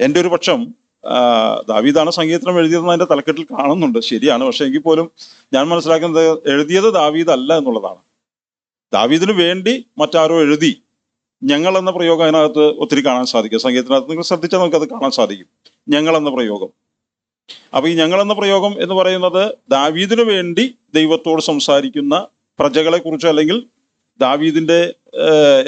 എൻ്റെ ഒരു പക്ഷം ദാവീദാണ് സംഗീതം എഴുതിയതെന്ന് അതിന്റെ തലക്കെട്ടിൽ കാണുന്നുണ്ട്, ശരിയാണ്. പക്ഷെ എങ്കിൽ പോലും ഞാൻ മനസ്സിലാക്കുന്നത് എഴുതിയത് ദാവീദ് അല്ല എന്നുള്ളതാണ്. ദാവീദിന് വേണ്ടി മറ്റാരോ എഴുതി. ഞങ്ങൾ എന്ന പ്രയോഗം അതിനകത്ത് ഒത്തിരി കാണാൻ സാധിക്കും. സംഗീതത്തിനകത്ത് നിങ്ങൾ ശ്രദ്ധിച്ചാൽ നമുക്കത് കാണാൻ സാധിക്കും, ഞങ്ങൾ എന്ന പ്രയോഗം. അപ്പൊ ഈ ഞങ്ങൾ എന്ന പ്രയോഗം എന്ന് പറയുന്നത് ദാവീദിന് വേണ്ടി ദൈവത്തോട് സംസാരിക്കുന്ന പ്രജകളെ കുറിച്ച്, അല്ലെങ്കിൽ ദാവീദിന്റെ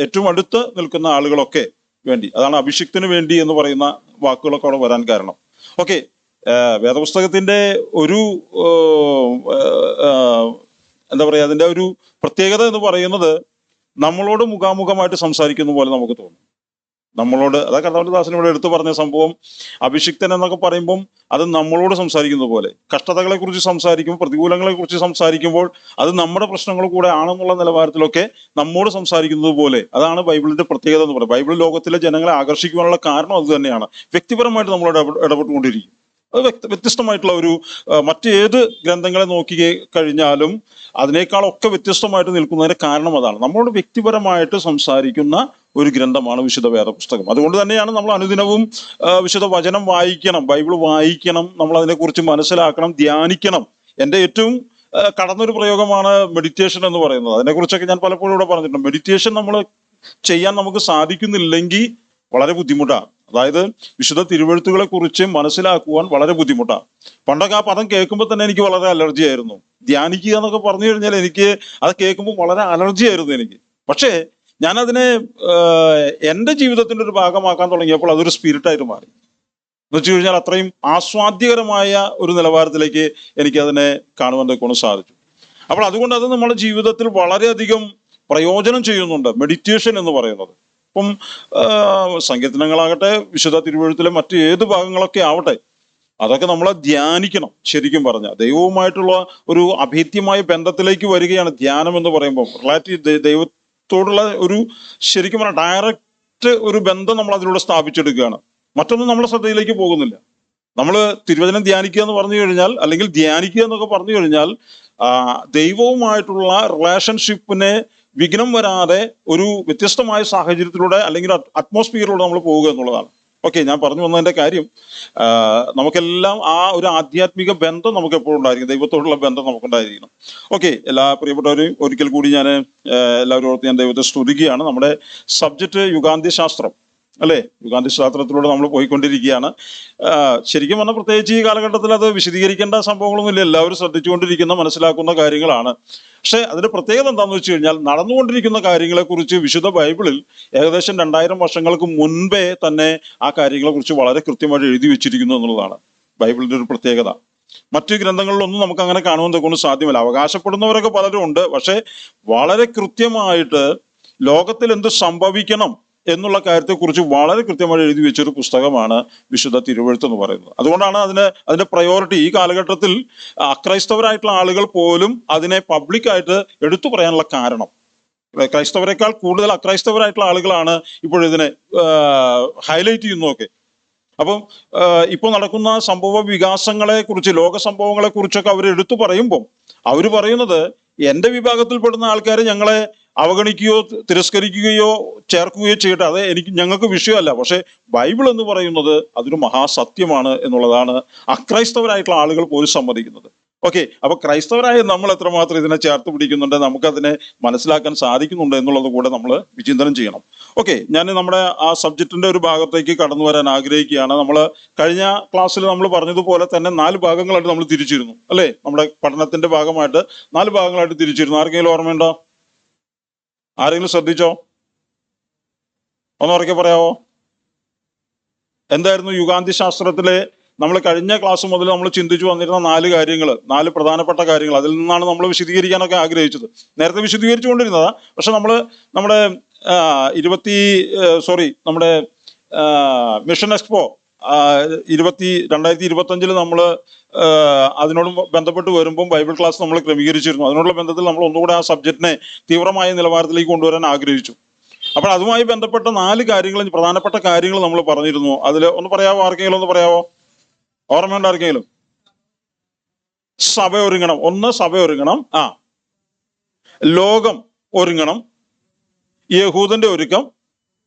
ഏറ്റവും അടുത്ത് നിൽക്കുന്ന ആളുകളൊക്കെ വേണ്ടി, അതാണ് അഭിഷിക്തന് വേണ്ടി എന്ന് പറയുന്ന വാക്കുകളൊക്കെ അവിടെ വരാൻ കാരണം. ഓക്കെ, വേദപുസ്തകത്തിന്റെ ഒരു എന്താ പറയുക, അതിന്റെ ഒരു പ്രത്യേകത എന്ന് പറയുന്നത് നമ്മളോട് മുഖാമുഖമായിട്ട് സംസാരിക്കുന്ന പോലെ നമുക്ക് തോന്നും. നമ്മളോട്, അതാ കർത്താവിന്റെ ദാസൻ ഇവിടെ എടുത്തു പറഞ്ഞ സംഭവം. അഭിഷിക്തൻ എന്നൊക്കെ പറയുമ്പം അത് നമ്മളോട് സംസാരിക്കുന്ന പോലെ, കഷ്ടതകളെ കുറിച്ച് സംസാരിക്കുമ്പോൾ, പ്രതികൂലങ്ങളെ കുറിച്ച് സംസാരിക്കുമ്പോൾ അത് നമ്മുടെ പ്രശ്നങ്ങൾ കൂടെ ആണെന്നുള്ള നിലവാരത്തിലൊക്കെ നമ്മോട് സംസാരിക്കുന്നത് പോലെ, അതാണ് ബൈബിളിന്റെ പ്രത്യേകത എന്ന് പറയുന്നത്. ബൈബിൾ ലോകത്തിലെ ജനങ്ങളെ ആകർഷിക്കുവാനുള്ള കാരണം അത് തന്നെയാണ്. വ്യക്തിപരമായിട്ട് നമ്മളോട് ഇടപെട്ടുകൊണ്ടിരിക്കും. അത് വ്യത്യസ്തമായിട്ടുള്ള ഒരു, മറ്റേത് ഗ്രന്ഥങ്ങളെ നോക്കി കഴിഞ്ഞാലും അതിനേക്കാളൊക്കെ വ്യത്യസ്തമായിട്ട് നിൽക്കുന്നതിന്റെ കാരണം അതാണ്. നമ്മളോട് വ്യക്തിപരമായിട്ട് സംസാരിക്കുന്ന ഒരു ഗ്രന്ഥമാണ് വിശുദ്ധ വേദപുസ്തകം. അതുകൊണ്ട് തന്നെയാണ് നമ്മൾ അനുദിനവും വിശുദ്ധ വചനം വായിക്കണം, ബൈബിൾ വായിക്കണം, നമ്മൾ അതിനെക്കുറിച്ച് മനസ്സിലാക്കണം, ധ്യാനിക്കണം. എൻ്റെ ഏറ്റവും കടന്നൊരു പ്രയോഗമാണ് മെഡിറ്റേഷൻ എന്ന് പറയുന്നത്. അതിനെക്കുറിച്ചൊക്കെ ഞാൻ പലപ്പോഴും ഇവിടെ പറഞ്ഞിട്ടുണ്ട്. മെഡിറ്റേഷൻ നമ്മൾ ചെയ്യാൻ നമുക്ക് സാധിക്കുന്നില്ലെങ്കിൽ വളരെ ബുദ്ധിമുട്ടാണ്. അതായത് വിശുദ്ധ തിരുവെഴുത്തുകളെ കുറിച്ച് മനസ്സിലാക്കുവാൻ വളരെ ബുദ്ധിമുട്ടാണ്. പണ്ടൊക്കെ ആ പദം കേൾക്കുമ്പോൾ തന്നെ എനിക്ക് വളരെ അലർജി ആയിരുന്നു. ധ്യാനിക്കുക എന്നൊക്കെ പറഞ്ഞു കഴിഞ്ഞാൽ എനിക്ക് അത് കേൾക്കുമ്പോൾ വളരെ അലർജി ആയിരുന്നു എനിക്ക്. പക്ഷേ ഞാനതിനെ എൻ്റെ ജീവിതത്തിന്റെ ഒരു ഭാഗമാക്കാൻ തുടങ്ങിയപ്പോൾ അതൊരു സ്പിരിറ്റായിട്ട് മാറി. എന്ന് വെച്ച് കഴിഞ്ഞാൽ അത്രയും ആസ്വാദ്യകരമായ ഒരു നിലവാരത്തിലേക്ക് എനിക്ക് അതിനെ കാണുവാൻ കൊണ്ട് സാധിച്ചു. അപ്പോൾ അതുകൊണ്ട് അത് നമ്മുടെ ജീവിതത്തിൽ വളരെയധികം പ്രയോജനം ചെയ്യുന്നുണ്ട് മെഡിറ്റേഷൻ എന്ന് പറയുന്നത്. ഇപ്പം സങ്കീർത്തനങ്ങളാകട്ടെ, വിശുദ്ധ തിരുവെഴുത്തിലെ മറ്റു ഏത് ഭാഗങ്ങളൊക്കെ ആവട്ടെ, അതൊക്കെ നമ്മളെ ധ്യാനിക്കണം. ശരിക്കും പറഞ്ഞാൽ ദൈവവുമായിട്ടുള്ള ഒരു അഭേദ്യമായ ബന്ധത്തിലേക്ക് വരികയാണ് ധ്യാനം എന്ന് പറയുമ്പോൾ. ദൈവത്തോടുള്ള ഒരു, ശരിക്കും പറഞ്ഞാൽ ഡയറക്റ്റ് ഒരു ബന്ധം നമ്മൾ അതിലൂടെ സ്ഥാപിച്ചെടുക്കുകയാണ്. മറ്റൊന്നും നമ്മളെ ശ്രദ്ധയിലേക്ക് പോകുന്നില്ല. നമ്മൾ തിരുവചനം ധ്യാനിക്കുക എന്ന് പറഞ്ഞു കഴിഞ്ഞാൽ, അല്ലെങ്കിൽ ധ്യാനിക്കുക എന്നൊക്കെ പറഞ്ഞു കഴിഞ്ഞാൽ ദൈവവുമായിട്ടുള്ള റിലേഷൻഷിപ്പിനെ വിഘ്നം വരാതെ ഒരു വ്യത്യസ്തമായ സാഹചര്യത്തിലൂടെ അല്ലെങ്കിൽ അറ്റ്മോസ്ഫിയറിലൂടെ നമ്മൾ പോവുക എന്നുള്ളതാണ്. ഓക്കെ, ഞാൻ പറഞ്ഞു വന്നതിന്റെ കാര്യം, നമുക്കെല്ലാം ആ ഒരു ആധ്യാത്മിക ബന്ധം നമുക്ക് എപ്പോഴും ഉണ്ടായിരിക്കും, ദൈവത്തോടുള്ള ബന്ധം നമുക്കുണ്ടായിരിക്കണം. ഓക്കെ, എല്ലാ പ്രിയപ്പെട്ടവരെയും ഒരിക്കൽ കൂടി ഞാൻ എല്ലാവരും ഓർത്ത് ഞാൻ ദൈവത്തെ സ്തുതിക്കുകയാണ്. നമ്മുടെ സബ്ജക്റ്റ് യുഗാന്ത്യശാസ്ത്രം അല്ലേ? യുഗാന്ത്യശാസ്ത്രത്തിലൂടെ നമ്മൾ പോയിക്കൊണ്ടിരിക്കുകയാണ്. ശരിക്കും പറഞ്ഞാൽ പ്രത്യേകിച്ച് ഈ കാലഘട്ടത്തിൽ അത് വിശദീകരിക്കേണ്ട സംഭവങ്ങളൊന്നുമില്ല, എല്ലാവരും ശ്രദ്ധിച്ചുകൊണ്ടിരിക്കുന്ന മനസ്സിലാക്കുന്ന കാര്യങ്ങളാണ്. പക്ഷെ അതിന്റെ പ്രത്യേകത എന്താണെന്ന് വെച്ച് കഴിഞ്ഞാൽ, നടന്നുകൊണ്ടിരിക്കുന്ന കാര്യങ്ങളെ കുറിച്ച് വിശുദ്ധ ബൈബിളിൽ ഏകദേശം 2000 വർഷങ്ങൾക്ക് മുൻപേ തന്നെ ആ കാര്യങ്ങളെ കുറിച്ച് വളരെ കൃത്യമായിട്ട് എഴുതി വെച്ചിരിക്കുന്നു എന്നുള്ളതാണ് ബൈബിളിന്റെ ഒരു പ്രത്യേകത. മറ്റു ഗ്രന്ഥങ്ങളിലൊന്നും നമുക്ക് അങ്ങനെ കാണുവാൻ കൊണ്ട് സാധ്യമല്ല. അവകാശപ്പെടുന്നവരൊക്കെ പലരും ഉണ്ട്, പക്ഷെ വളരെ കൃത്യമായിട്ട് ലോകത്തിൽ എന്ത് സംഭവിക്കണം എന്നുള്ള കാര്യത്തെക്കുറിച്ച് വളരെ കൃത്യമായി എഴുതി വെച്ചൊരു പുസ്തകമാണ് വിശുദ്ധ തിരുവെഴുത്ത് എന്ന് പറയുന്നത്. അതുകൊണ്ടാണ് അതിന്റെ പ്രയോറിറ്റി ഈ കാലഘട്ടത്തിൽ അക്രൈസ്തവരായിട്ടുള്ള ആളുകൾ പോലും അതിനെ പബ്ലിക്കായിട്ട് എടുത്തു പറയാനുള്ള കാരണം. ക്രൈസ്തവരെക്കാൾ കൂടുതൽ അക്രൈസ്തവരായിട്ടുള്ള ആളുകളാണ് ഇപ്പോഴിതിനെ ഹൈലൈറ്റ് ചെയ്യുന്നതൊക്കെ. അപ്പം ഇപ്പോൾ നടക്കുന്ന സംഭവ വികാസങ്ങളെ കുറിച്ച്, ലോക സംഭവങ്ങളെ കുറിച്ചൊക്കെ അവർ എടുത്തു പറയുമ്പോൾ അവർ പറയുന്നത്, എൻ്റെ വിഭാഗത്തിൽപ്പെടുന്ന ആൾക്കാർ ഞങ്ങളെ അവഗണിക്കുകയോ തിരസ്കരിക്കുകയോ ചേർക്കുകയോ ചെയ്യട്ടെ, അത് ഞങ്ങൾക്ക് വിഷയമല്ല. പക്ഷെ ബൈബിൾ എന്ന് പറയുന്നത് അതൊരു മഹാസത്യമാണ് എന്നുള്ളതാണ് അക്രൈസ്തവരായിട്ടുള്ള ആളുകൾ പോലും സമ്മതിക്കുന്നത്. ഓക്കെ, അപ്പൊ ക്രൈസ്തവരായ നമ്മൾ എത്രമാത്രം ഇതിനെ ചേർത്ത് പിടിക്കുന്നുണ്ട്, നമുക്കതിനെ മനസ്സിലാക്കാൻ സാധിക്കുന്നുണ്ട് എന്നുള്ളത് കൂടെ നമ്മൾ വിചിന്തനം ചെയ്യണം. ഓക്കെ, ഞാൻ നമ്മുടെ ആ സബ്ജക്റ്റിന്റെ ഒരു ഭാഗത്തേക്ക് കടന്നു വരാൻ ആഗ്രഹിക്കുകയാണ്. നമ്മൾ കഴിഞ്ഞ ക്ലാസ്സിൽ നമ്മൾ പറഞ്ഞതുപോലെ തന്നെ 4 ഭാഗങ്ങളായിട്ട് നമ്മൾ തിരിച്ചിരുന്നു അല്ലേ? നമ്മുടെ പഠനത്തിന്റെ ഭാഗമായിട്ട് 4 ഭാഗങ്ങളായിട്ട് തിരിച്ചിരുന്നു. ആർക്കെങ്കിലും ഓർമ്മയുണ്ടോ? ആരെങ്കിലും ശ്രദ്ധിച്ചോ? ഒന്ന് ഉറക്കെ പറയാവോ? എന്തായിരുന്നു യുഗാന്ത്യശാസ്ത്രത്തിലെ നമ്മൾ കഴിഞ്ഞ ക്ലാസ് മുതൽ നമ്മൾ ചിന്തിച്ചു വന്നിരുന്ന 4 കാര്യങ്ങൾ, 4 പ്രധാനപ്പെട്ട കാര്യങ്ങൾ. അതിൽ നിന്നാണ് നമ്മൾ വിശദീകരിക്കാനൊക്കെ ആഗ്രഹിച്ചത്. നേരത്തെ വിശദീകരിച്ചു കൊണ്ടിരുന്നതാ, പക്ഷെ നമ്മുടെ നമ്മുടെ മിഷൻ എക്സ്പോ 2025 നമ്മൾ അതിനോട് ബന്ധപ്പെട്ട് വരുമ്പം ബൈബിൾ ക്ലാസ് നമ്മൾ ക്രമീകരിച്ചിരുന്നു. അതിനോടുള്ള ബന്ധത്തിൽ നമ്മൾ ഒന്നുകൂടെ ആ സബ്ജക്റ്റിനെ തീവ്രമായ നിലവാരത്തിലേക്ക് കൊണ്ടുവരാൻ ആഗ്രഹിച്ചു. അപ്പോൾ അതുമായി ബന്ധപ്പെട്ട 4 കാര്യങ്ങൾ, പ്രധാനപ്പെട്ട കാര്യങ്ങൾ നമ്മൾ പറഞ്ഞിരുന്നു. അതിൽ ഒന്ന് പറയാവോ? ആർക്കെങ്കിലും ഒന്ന് പറയാവോ? ഓർമ്മയുണ്ട് ആർക്കെങ്കിലും? സഭ ഒരുങ്ങണം. ഒന്ന്, സഭ ഒരുങ്ങണം. ലോകം ഒരുങ്ങണം. യഹൂദന്റെ ഒരുക്കം,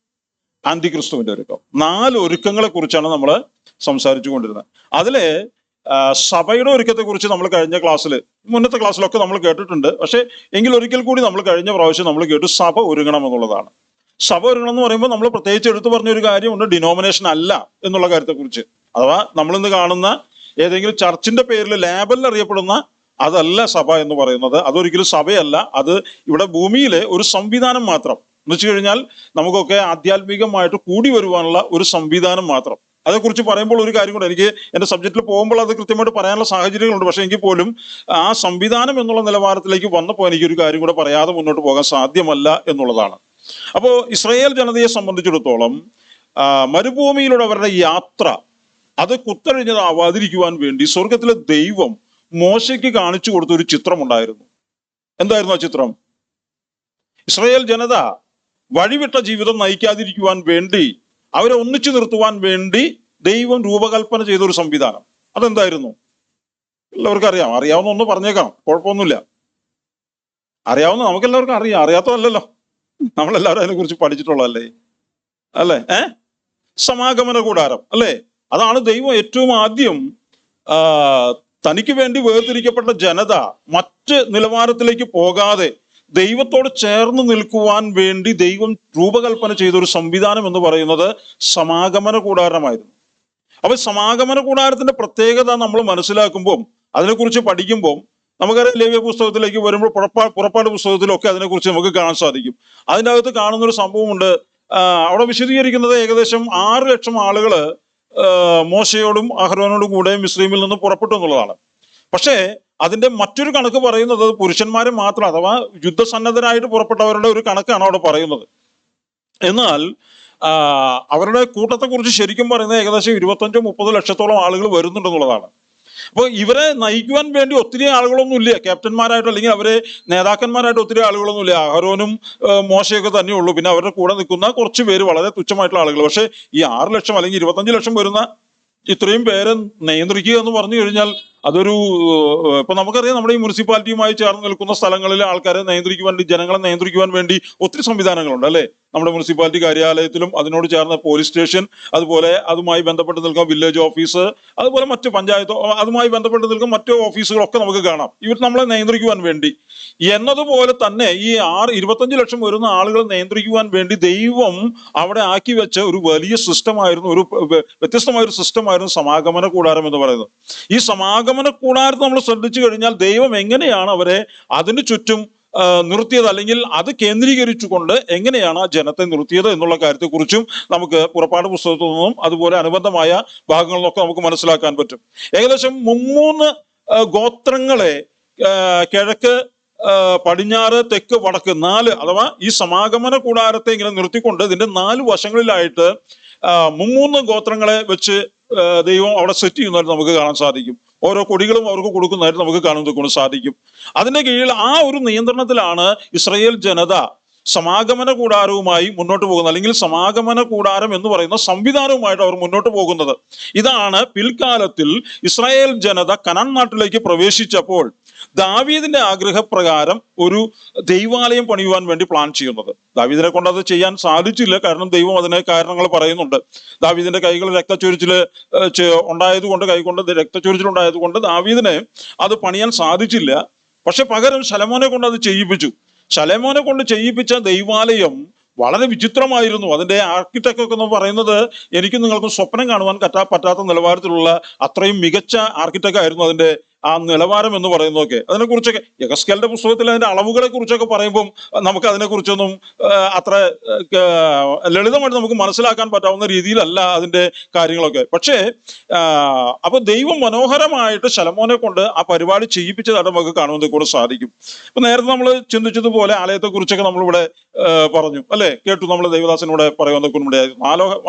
ആന്റിക്രിസ്തുവിന്റെ ഒരുക്കം. 4 ഒരുക്കങ്ങളെ കുറിച്ചാണ് നമ്മൾ സംസാരിച്ചു കൊണ്ടിരുന്നത്. അതിലെ സഭയുടെ ഒരുക്കത്തെ കുറിച്ച് നമ്മൾ കഴിഞ്ഞ ക്ലാസ്സിൽ, മുന്നത്തെ ക്ലാസ്സിലൊക്കെ നമ്മൾ കേട്ടിട്ടുണ്ട്. പക്ഷെ എങ്കിൽ ഒരിക്കൽ കൂടി നമ്മൾ കഴിഞ്ഞ പ്രാവശ്യം നമ്മൾ കേട്ടു സഭ ഒരുങ്ങണം എന്നുള്ളതാണ്. സഭ ഒരുങ്ങണം എന്ന് പറയുമ്പോൾ നമ്മൾ പ്രത്യേകിച്ച് എടുത്തു പറഞ്ഞ ഒരു കാര്യമുണ്ട്, ഡിനോമിനേഷൻ അല്ല എന്നുള്ള കാര്യത്തെക്കുറിച്ച്. അഥവാ നമ്മളിന്ന് കാണുന്ന ഏതെങ്കിലും ചർച്ചിന്റെ പേരിൽ ലേബലിൽ അറിയപ്പെടുന്ന അതല്ല സഭ എന്ന് പറയുന്നത്. അതൊരിക്കലും സഭയല്ല. അത് ഇവിടെ ഭൂമിയിലെ ഒരു സംവിധാനം മാത്രം. എന്ന് വെച്ച് കഴിഞ്ഞാൽ നമുക്കൊക്കെ ആധ്യാത്മികമായിട്ട് കൂടി വരുവാനുള്ള ഒരു സംവിധാനം മാത്രം. അതേക്കുറിച്ച് പറയുമ്പോൾ ഒരു കാര്യം കൂടെ, എനിക്ക് എൻ്റെ സബ്ജക്റ്റിൽ പോകുമ്പോൾ അത് കൃത്യമായിട്ട് പറയാനുള്ള സാഹചര്യങ്ങളുണ്ട്. പക്ഷെ എങ്കിൽ പോലും ആ സംവിധാനം എന്നുള്ള നിലവാരത്തിലേക്ക് വന്നപ്പോൾ എനിക്കൊരു കാര്യം കൂടെ പറയാതെ മുന്നോട്ട് പോകാൻ സാധ്യമല്ല എന്നുള്ളതാണ്. അപ്പോൾ ഇസ്രായേൽ ജനതയെ സംബന്ധിച്ചിടത്തോളം മരുഭൂമിയിലൂടെ അവരുടെ യാത്ര അത് കുത്തഴിഞ്ഞതാവാതിരിക്കുവാൻ വേണ്ടി സ്വർഗത്തിലെ ദൈവം മോശയ്ക്ക് കാണിച്ചു കൊടുത്ത ഒരു ചിത്രമുണ്ടായിരുന്നു. എന്തായിരുന്നു ആ ചിത്രം? ഇസ്രായേൽ ജനത വഴിവിട്ട ജീവിതം നയിക്കാതിരിക്കുവാൻ വേണ്ടി അവരെ ഒന്നിച്ചു നിർത്തുവാൻ വേണ്ടി ദൈവം രൂപകൽപ്പന ചെയ്ത ഒരു സംവിധാനം. അതെന്തായിരുന്നു? എല്ലാവർക്കും അറിയാം. അറിയാവുന്ന ഒന്ന് പറഞ്ഞേക്കാം, കുഴപ്പമൊന്നുമില്ല. അറിയാവുന്ന നമുക്കെല്ലാവർക്കും അറിയാം, അറിയാത്തതല്ലല്ലോ. നമ്മളെല്ലാവരും അതിനെ കുറിച്ച് പഠിച്ചിട്ടുള്ളതല്ലേ, അല്ലേ? സമാഗമന കൂടാരം അല്ലേ? അതാണ് ദൈവം ഏറ്റവും ആദ്യം തനിക്ക് വേണ്ടി വേർതിരിക്കപ്പെട്ട ജനത മറ്റ് നിലവാരത്തിലേക്ക് പോകാതെ ദൈവത്തോട് ചേർന്ന് നിൽക്കുവാൻ വേണ്ടി ദൈവം രൂപകൽപ്പന ചെയ്ത ഒരു സംവിധാനം എന്ന് പറയുന്നത് സമാഗമന കൂടാരമായിരുന്നു. അപ്പൊ സമാഗമന കൂടാരത്തിന്റെ പ്രത്യേകത നമ്മൾ മനസ്സിലാക്കുമ്പോൾ, അതിനെക്കുറിച്ച് പഠിക്കുമ്പോൾ, നമുക്കറിയാം ലേവ്യ പുസ്തകത്തിലേക്ക് വരുമ്പോൾ പുറപ്പാട് പുസ്തകത്തിലൊക്കെ അതിനെക്കുറിച്ച് നമുക്ക് കാണാൻ സാധിക്കും. അതിൻ്റെ അകത്ത് കാണുന്നൊരു സംഭവമുണ്ട്. അവിടെ വിശദീകരിക്കുന്നത് ഏകദേശം 6 ലക്ഷം ആളുകള് മോശയോടും അഹരോനോടും കൂടെ മിസ്രൈമിൽ നിന്ന് പുറപ്പെട്ടു എന്നുള്ളതാണ്. പക്ഷേ അതിന്റെ മറ്റൊരു കണക്ക് പറയുന്നത് പുരുഷന്മാരെ മാത്രം, അഥവാ യുദ്ധസന്നദ്ധരായിട്ട് പുറപ്പെട്ടവരുടെ ഒരു കണക്കാണ് അവിടെ പറയുന്നത്. എന്നാൽ അവരുടെ കൂട്ടത്തെക്കുറിച്ച് ശരിക്കും പറയുന്നത് ഏകദേശം 25-30 ലക്ഷത്തോളം ആളുകൾ വരുന്നുണ്ടെന്നുള്ളതാണ്. അപ്പോൾ ഇവരെ നയിക്കുവാൻ വേണ്ടി ഒത്തിരി ആളുകളൊന്നും ഇല്ല, ക്യാപ്റ്റന്മാരായിട്ട് അല്ലെങ്കിൽ അവരെ നേതാക്കന്മാരായിട്ട് ഒത്തിരി ആളുകളൊന്നും ഇല്ല. അഹരോനും മോശയൊക്കെ തന്നെയുള്ളൂ. പിന്നെ അവരുടെ കൂടെ നിൽക്കുന്ന കുറച്ച് പേര്, വളരെ തുച്ഛമായിട്ടുള്ള ആളുകൾ. പക്ഷെ ഈ 6 ലക്ഷം അല്ലെങ്കിൽ 25 ലക്ഷം വരുന്ന ഇത്രയും പേരെ നിയന്ത്രിക്കുക എന്ന് പറഞ്ഞു കഴിഞ്ഞാൽ അതൊരു, ഇപ്പൊ നമുക്കറിയാം നമ്മുടെ ഈ മുനിസിപ്പാലിറ്റിയുമായി ചേർന്ന് നിൽക്കുന്ന സ്ഥലങ്ങളിലെ ആൾക്കാരെ നിയന്ത്രിക്കുവാൻ, ജനങ്ങളെ നിയന്ത്രിക്കുവാൻ വേണ്ടി ഒത്തിരി സംവിധാനങ്ങളുണ്ട് അല്ലേ? നമ്മുടെ മുനിസിപ്പാലിറ്റി കാര്യാലയത്തിലും അതിനോട് ചേർന്ന പോലീസ് സ്റ്റേഷൻ, അതുപോലെ അതുമായി ബന്ധപ്പെട്ട് നിൽക്കുന്ന വില്ലേജ് ഓഫീസ്, അതുപോലെ മറ്റ് പഞ്ചായത്ത്, അതുമായി ബന്ധപ്പെട്ട് നിൽക്കുന്ന മറ്റു ഓഫീസുകളൊക്കെ നമുക്ക് കാണാം, ഇവർ നമ്മളെ നിയന്ത്രിക്കുവാൻ വേണ്ടി. എന്നതുപോലെ തന്നെ ഈ 25 ലക്ഷം വരുന്ന ആളുകളെ നിയന്ത്രിക്കുവാൻ വേണ്ടി ദൈവം അവിടെ ആക്കി വെച്ച ഒരു വലിയ സിസ്റ്റമായിരുന്നു, ഒരു വ്യത്യസ്തമായ ഒരു സിസ്റ്റമായിരുന്നു സമാഗമന കൂടാരം എന്ന് പറയുന്നത്. ഈ സമാഗമന കൂടാരത്തെ നമ്മൾ ശ്രദ്ധിച്ചു കഴിഞ്ഞാൽ ദൈവം എങ്ങനെയാണ് അവരെ അതിന് ചുറ്റും നിർത്തിയത്, അല്ലെങ്കിൽ അത് കേന്ദ്രീകരിച്ചുകൊണ്ട് എങ്ങനെയാണ് ആ ജനത്തെ നിർത്തിയത് എന്നുള്ള കാര്യത്തെക്കുറിച്ചും നമുക്ക് പുറപ്പാട് പുസ്തകത്തിൽ നിന്നും അതുപോലെ അനുബന്ധമായ ഭാഗങ്ങളിൽ നിന്നൊക്കെ നമുക്ക് മനസ്സിലാക്കാൻ പറ്റും. ഏകദേശം 3 ഗോത്രങ്ങളെ കിഴക്ക്, പടിഞ്ഞാറ്, തെക്ക്, വടക്ക് 4, അഥവാ ഈ സമാഗമന കൂടാരത്തെ ഇങ്ങനെ നിർത്തിക്കൊണ്ട് ഇതിന്റെ 4 വശങ്ങളിലായിട്ട് 3 ഗോത്രങ്ങളെ വെച്ച് ദൈവം അവിടെ സെറ്റ് ചെയ്യുന്നതായിട്ട് നമുക്ക് കാണാൻ സാധിക്കും. ഓരോ കൊടികളും അവർക്ക് കൊടുക്കുന്നതായിട്ട് നമുക്ക് കാണുന്നതിന് സാധിക്കും. അതിന്റെ കീഴിൽ ആ ഒരു നിയന്ത്രണത്തിലാണ് ഇസ്രായേൽ ജനത സമാഗമന കൂടാരവുമായി മുന്നോട്ട് പോകുന്നത്, അല്ലെങ്കിൽ സമാഗമന കൂടാരം എന്ന് പറയുന്ന സംവിധാനവുമായിട്ട് അവർ മുന്നോട്ട് പോകുന്നത്. ഇതാണ് പിൽക്കാലത്തിൽ ഇസ്രായേൽ ജനത കനാൻ നാട്ടിലേക്ക് പ്രവേശിച്ചപ്പോൾ ദാവീദിന്റെ ആഗ്രഹപ്രകാരം ഒരു ദൈവാലയം പണിയുവാൻ വേണ്ടി പ്ലാൻ ചെയ്യുന്നത്. ദാവീദിനെ കൊണ്ട് അത് ചെയ്യാൻ സാധിച്ചില്ല, കാരണം ദൈവം അതിന് കാരണങ്ങൾ പറയുന്നുണ്ട്. ദാവീദിന്റെ കൈകൾ രക്തച്ചൊരിച്ചില് ഉണ്ടായതുകൊണ്ട്, കൈകൊണ്ട് രക്തച്ചൊരിച്ചിലുണ്ടായതുകൊണ്ട് ദാവീദിനെ അത് പണിയാൻ സാധിച്ചില്ല. പക്ഷെ പകരം ശലോമോനെ കൊണ്ട് അത് ചെയ്യിപ്പിച്ചു. ശലോമോനെ കൊണ്ട് ചെയ്യിപ്പിച്ച ദൈവാലയം വളരെ വിചിത്രമായിരുന്നു. അതിന്റെ ആർക്കിടെക്ട് ഒക്കെ എന്ന് പറയുന്നത് എനിക്കും നിങ്ങൾക്കും സ്വപ്നം കാണുവാൻ പറ്റാത്ത നിലവാരത്തിലുള്ള അത്രയും മികച്ച ആർക്കിടെക്ട് ആയിരുന്നു അതിന്റെ ആ നിലവാരം എന്ന് പറയുന്നതൊക്കെ. അതിനെക്കുറിച്ചൊക്കെ യെഹെസ്കേലിന്റെ പുസ്തകത്തിൽ അതിന്റെ അളവുകളെ കുറിച്ചൊക്കെ പറയുമ്പോൾ നമുക്ക് അതിനെക്കുറിച്ചൊന്നും അത്ര ലളിതമായിട്ട് നമുക്ക് മനസ്സിലാക്കാൻ പറ്റാവുന്ന രീതിയിലല്ല അതിന്റെ കാര്യങ്ങളൊക്കെ. പക്ഷേ അപ്പൊ ദൈവം മനോഹരമായിട്ട് ശലോമോനെ കൊണ്ട് ആ പരിപാടി ചെയ്യിപ്പിച്ചതായിട്ട് നമുക്ക് കാണുന്നത് കൂടെ സാധിക്കും. ഇപ്പൊ നേരത്തെ നമ്മൾ ചിന്തിച്ചതുപോലെ ആലയത്തെ കുറിച്ചൊക്കെ നമ്മളിവിടെ പറഞ്ഞു അല്ലെ, കേട്ടു. നമ്മൾ ദൈവദാസനോടെ പറയുന്നതിലൂടെ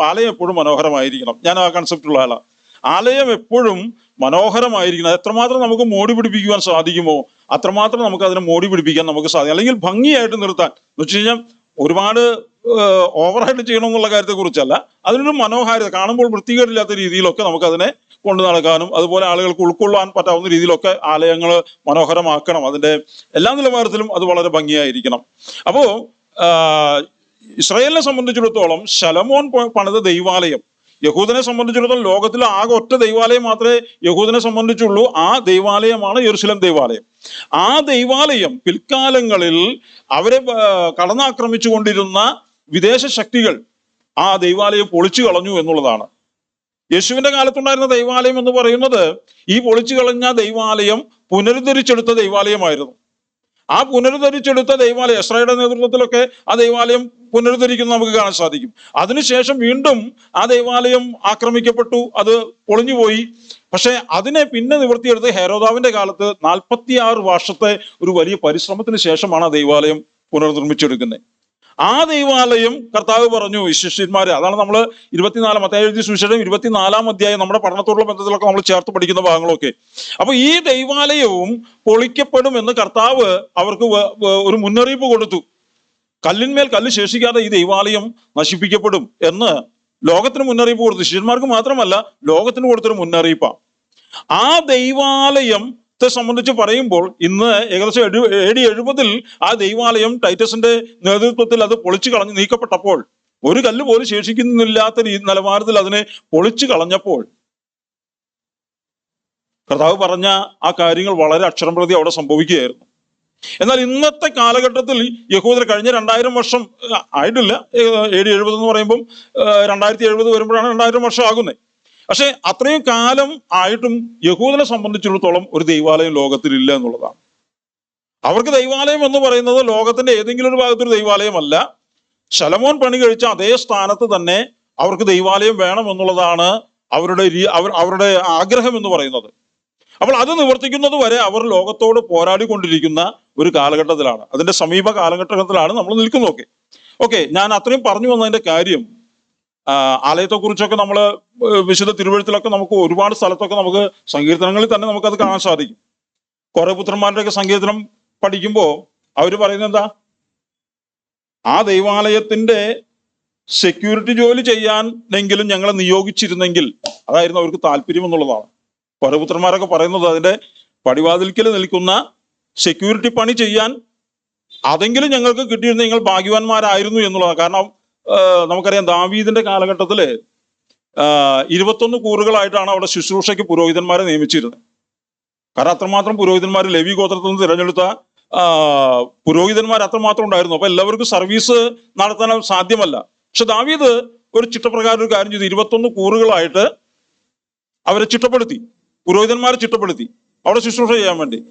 ആലയം എപ്പോഴും മനോഹരമായിരിക്കണം. ഞാൻ ആ കൺസെപ്റ്റുള്ള ആളാണ്. ആലയം എപ്പോഴും മനോഹരമായിരിക്കണം. എത്രമാത്രം നമുക്ക് മോടി പിടിപ്പിക്കുവാൻ സാധിക്കുമോ അത്രമാത്രം നമുക്ക് അതിനെ മോടി പിടിപ്പിക്കാൻ നമുക്ക് സാധിക്കും, അല്ലെങ്കിൽ ഭംഗിയായിട്ട് നിർത്താൻ. എന്ന് വെച്ച് കഴിഞ്ഞാൽ ഒരുപാട് ഓവറായിട്ട് ചെയ്യണമെന്നുള്ള കാര്യത്തെ കുറിച്ചല്ല, അതിനൊരു മനോഹാരിത, കാണുമ്പോൾ വൃത്തികേടില്ലാത്ത രീതിയിലൊക്കെ നമുക്ക് അതിനെ കൊണ്ടു നടക്കാനും അതുപോലെ ആളുകൾക്ക് ഉൾക്കൊള്ളാൻ പറ്റാവുന്ന രീതിയിലൊക്കെ ആലയങ്ങൾ മനോഹരമാക്കണം. അതിന്റെ എല്ലാ നിലവാരത്തിലും അത് വളരെ ഭംഗിയായിരിക്കണം. അപ്പോ ഇസ്രായേലിനെ സംബന്ധിച്ചിടത്തോളം ശലോമോൻ പണിത ദൈവാലയം, യഹൂദനെ സംബന്ധിച്ചിടത്തോളം ലോകത്തിലെ ആകെ ഒറ്റ ദൈവാലയം മാത്രമേ യഹൂദനെ സംബന്ധിച്ചുള്ളൂ. ആ ദൈവാലയമാണ് യെരുശലേം ദൈവാലയം. ആ ദൈവാലയം പിൽക്കാലങ്ങളിൽ അവരെ കടന്നാക്രമിച്ചു കൊണ്ടിരുന്ന വിദേശ ശക്തികൾ ആ ദൈവാലയം പൊളിച്ചു കളഞ്ഞു എന്നുള്ളതാണ്. യേശുവിന്റെ കാലത്തുണ്ടായിരുന്ന ദൈവാലയം എന്ന് പറയുന്നത് ഈ പൊളിച്ചു കളഞ്ഞ ദൈവാലയം പുനരുദ്ധരിച്ചെടുത്ത ദൈവാലയമായിരുന്നു. ആ പുനരുദ്ധരിച്ചെടുത്ത ദൈവാലയം എസ്രായുടെ നേതൃത്വത്തിലൊക്കെ ആ ദൈവാലയം പുനരുദ്ധരിക്കുന്നത് നമുക്ക് കാണാൻ സാധിക്കും. അതിനുശേഷം വീണ്ടും ആ ദൈവാലയം ആക്രമിക്കപ്പെട്ടു, അത് പൊളിഞ്ഞുപോയി. പക്ഷെ അതിനെ പിന്നെ നിവർത്തിയെടുത്ത് ഹെരോദാവിന്റെ കാലത്ത് 46 വർഷത്തെ ഒരു വലിയ പരിശ്രമത്തിന് ശേഷമാണ് ആ ദൈവാലയം പുനർനിർമ്മിച്ചെടുക്കുന്നത്. ആ ദൈവാലയം കർത്താവ് പറഞ്ഞു ശിഷ്യന്മാര്, അതാണ് നമ്മൾ 24 മത്തായി എഴുതിയ സുവിശേഷം 24-ാം അധ്യായം നമ്മുടെ പഠനത്തോടുള്ള ബന്ധത്തിലൊക്കെ നമ്മൾ ചേർത്ത് പഠിക്കുന്ന ഭാഗങ്ങളൊക്കെ. അപ്പൊ ഈ ദൈവാലയവും പൊളിക്കപ്പെടും എന്ന് കർത്താവ് അവർക്ക് ഒരു മുന്നറിയിപ്പ് കൊടുത്തു. കല്ലിന്മേൽ കല്ല് ശേഷിക്കാതെ ഈ ദൈവാലയം നശിപ്പിക്കപ്പെടും എന്ന് ലോകത്തിന് മുന്നറിയിപ്പ് കൊടുത്തു. ശിഷ്യന്മാർക്ക് മാത്രമല്ല, ലോകത്തിന് കൊടുത്തൊരു മുന്നറിയിപ്പാണ്. ആ ദൈവാലയത്തെ സംബന്ധിച്ച് പറയുമ്പോൾ ഇന്ന് ഏകദേശം AD 70 ആ ദൈവാലയം നേതൃത്വത്തിൽ അത് പൊളിച്ചു കളഞ്ഞ് നീക്കപ്പെട്ടപ്പോൾ, ഒരു കല്ല് പോലും ശേഷിക്കുന്നില്ലാത്ത നിലവാരത്തിൽ അതിനെ പൊളിച്ചു കളഞ്ഞപ്പോൾ കർത്താവ് പറഞ്ഞ ആ കാര്യങ്ങൾ വളരെ അക്ഷരം പ്രതി അവിടെ സംഭവിക്കുകയായിരുന്നു. എന്നാൽ ഇന്നത്തെ കാലഘട്ടത്തിൽ യഹൂദർ കഴിഞ്ഞ 2000 വർഷം ആയിട്ടില്ല, AD 70 എന്ന് പറയുമ്പം 2070 വരുമ്പോഴാണ് 2000 വർഷം ആകുന്നത്. പക്ഷെ അത്രയും കാലം ആയിട്ടും യഹൂദനെ സംബന്ധിച്ചിടത്തോളം ഒരു ദൈവാലയം ലോകത്തിലില്ല എന്നുള്ളതാണ്. അവർക്ക് ദൈവാലയം എന്ന് പറയുന്നത് ലോകത്തിന്റെ ഏതെങ്കിലും ഒരു ഭാഗത്തൊരു ദൈവാലയമല്ല. ശലോമോൻ പണി കഴിച്ച അതേ സ്ഥാനത്ത് തന്നെ അവർക്ക് ദൈവാലയം വേണം എന്നുള്ളതാണ് അവരുടെ ആഗ്രഹം എന്ന് പറയുന്നത്. അപ്പോൾ അത് നിവർത്തിക്കുന്നത് വരെ അവർ ലോകത്തോട് പോരാടിക്കൊണ്ടിരിക്കുന്ന ഒരു കാലഘട്ടത്തിലാണ്, അതിന്റെ സമീപ കാലഘട്ടത്തിലാണ് നമ്മൾ നിൽക്കുന്നത്. ഓക്കെ, ഞാൻ അത്രയും പറഞ്ഞു വന്നതിന്റെ കാര്യം, ആലയത്തെക്കുറിച്ചൊക്കെ നമ്മൾ വിശുദ്ധ തിരുവഴുത്തിലൊക്കെ നമുക്ക് ഒരുപാട് സ്ഥലത്തൊക്കെ നമുക്ക് സങ്കീർത്തനങ്ങളിൽ തന്നെ നമുക്കത് കാണാൻ സാധിക്കും. കുറെ പുത്രന്മാരുടെയൊക്കെ സങ്കീർത്തനം പഠിക്കുമ്പോൾ അവർ പറയുന്നത് എന്താ, ആ ദൈവാലയത്തിന്റെ സെക്യൂരിറ്റി ജോലി ചെയ്യാനെങ്കിലും ഞങ്ങളെ നിയോഗിച്ചിരുന്നെങ്കിൽ, അതായിരുന്നു അവർക്ക് താല്പര്യം എന്നുള്ളതാണ്. കുറെ പുത്രന്മാരൊക്കെ പറയുന്നത് അതിന്റെ പടിവാതിൽക്കൽ നിൽക്കുന്ന സെക്യൂരിറ്റി പണി ചെയ്യാൻ അതെങ്കിലും ഞങ്ങൾക്ക് കിട്ടിയിരുന്ന ഞങ്ങൾ ഭാഗ്യവാന്മാരായിരുന്നു എന്നുള്ളതാണ്. കാരണം നമുക്കറിയാം ദാവീദിന്റെ കാലഘട്ടത്തില് 21 കൂറുകളായിട്ടാണ് അവിടെ ശുശ്രൂഷയ്ക്ക് പുരോഹിതന്മാരെ നിയമിച്ചിരുന്നത്. കാരണം അത്രമാത്രം പുരോഹിതന്മാർ, ലേവി ഗോത്രത്തിൽ നിന്ന് തിരഞ്ഞെടുത്ത പുരോഹിതന്മാർ അത്രമാത്രം ഉണ്ടായിരുന്നു. അപ്പൊ എല്ലാവർക്കും സർവീസ് നടത്താൻ സാധ്യമല്ല. പക്ഷെ ദാവീദ് ഒരു ചിട്ടപ്രകാരം ഒരു കാര്യം ചെയ്തു, 21 കൂറുകളായിട്ട് അവരെ ചിട്ടപ്പെടുത്തി, പുരോഹിതന്മാരെ ചിട്ടപ്പെടുത്തി അവിടെ ശുശ്രൂഷ ചെയ്യാൻ വേണ്ടി.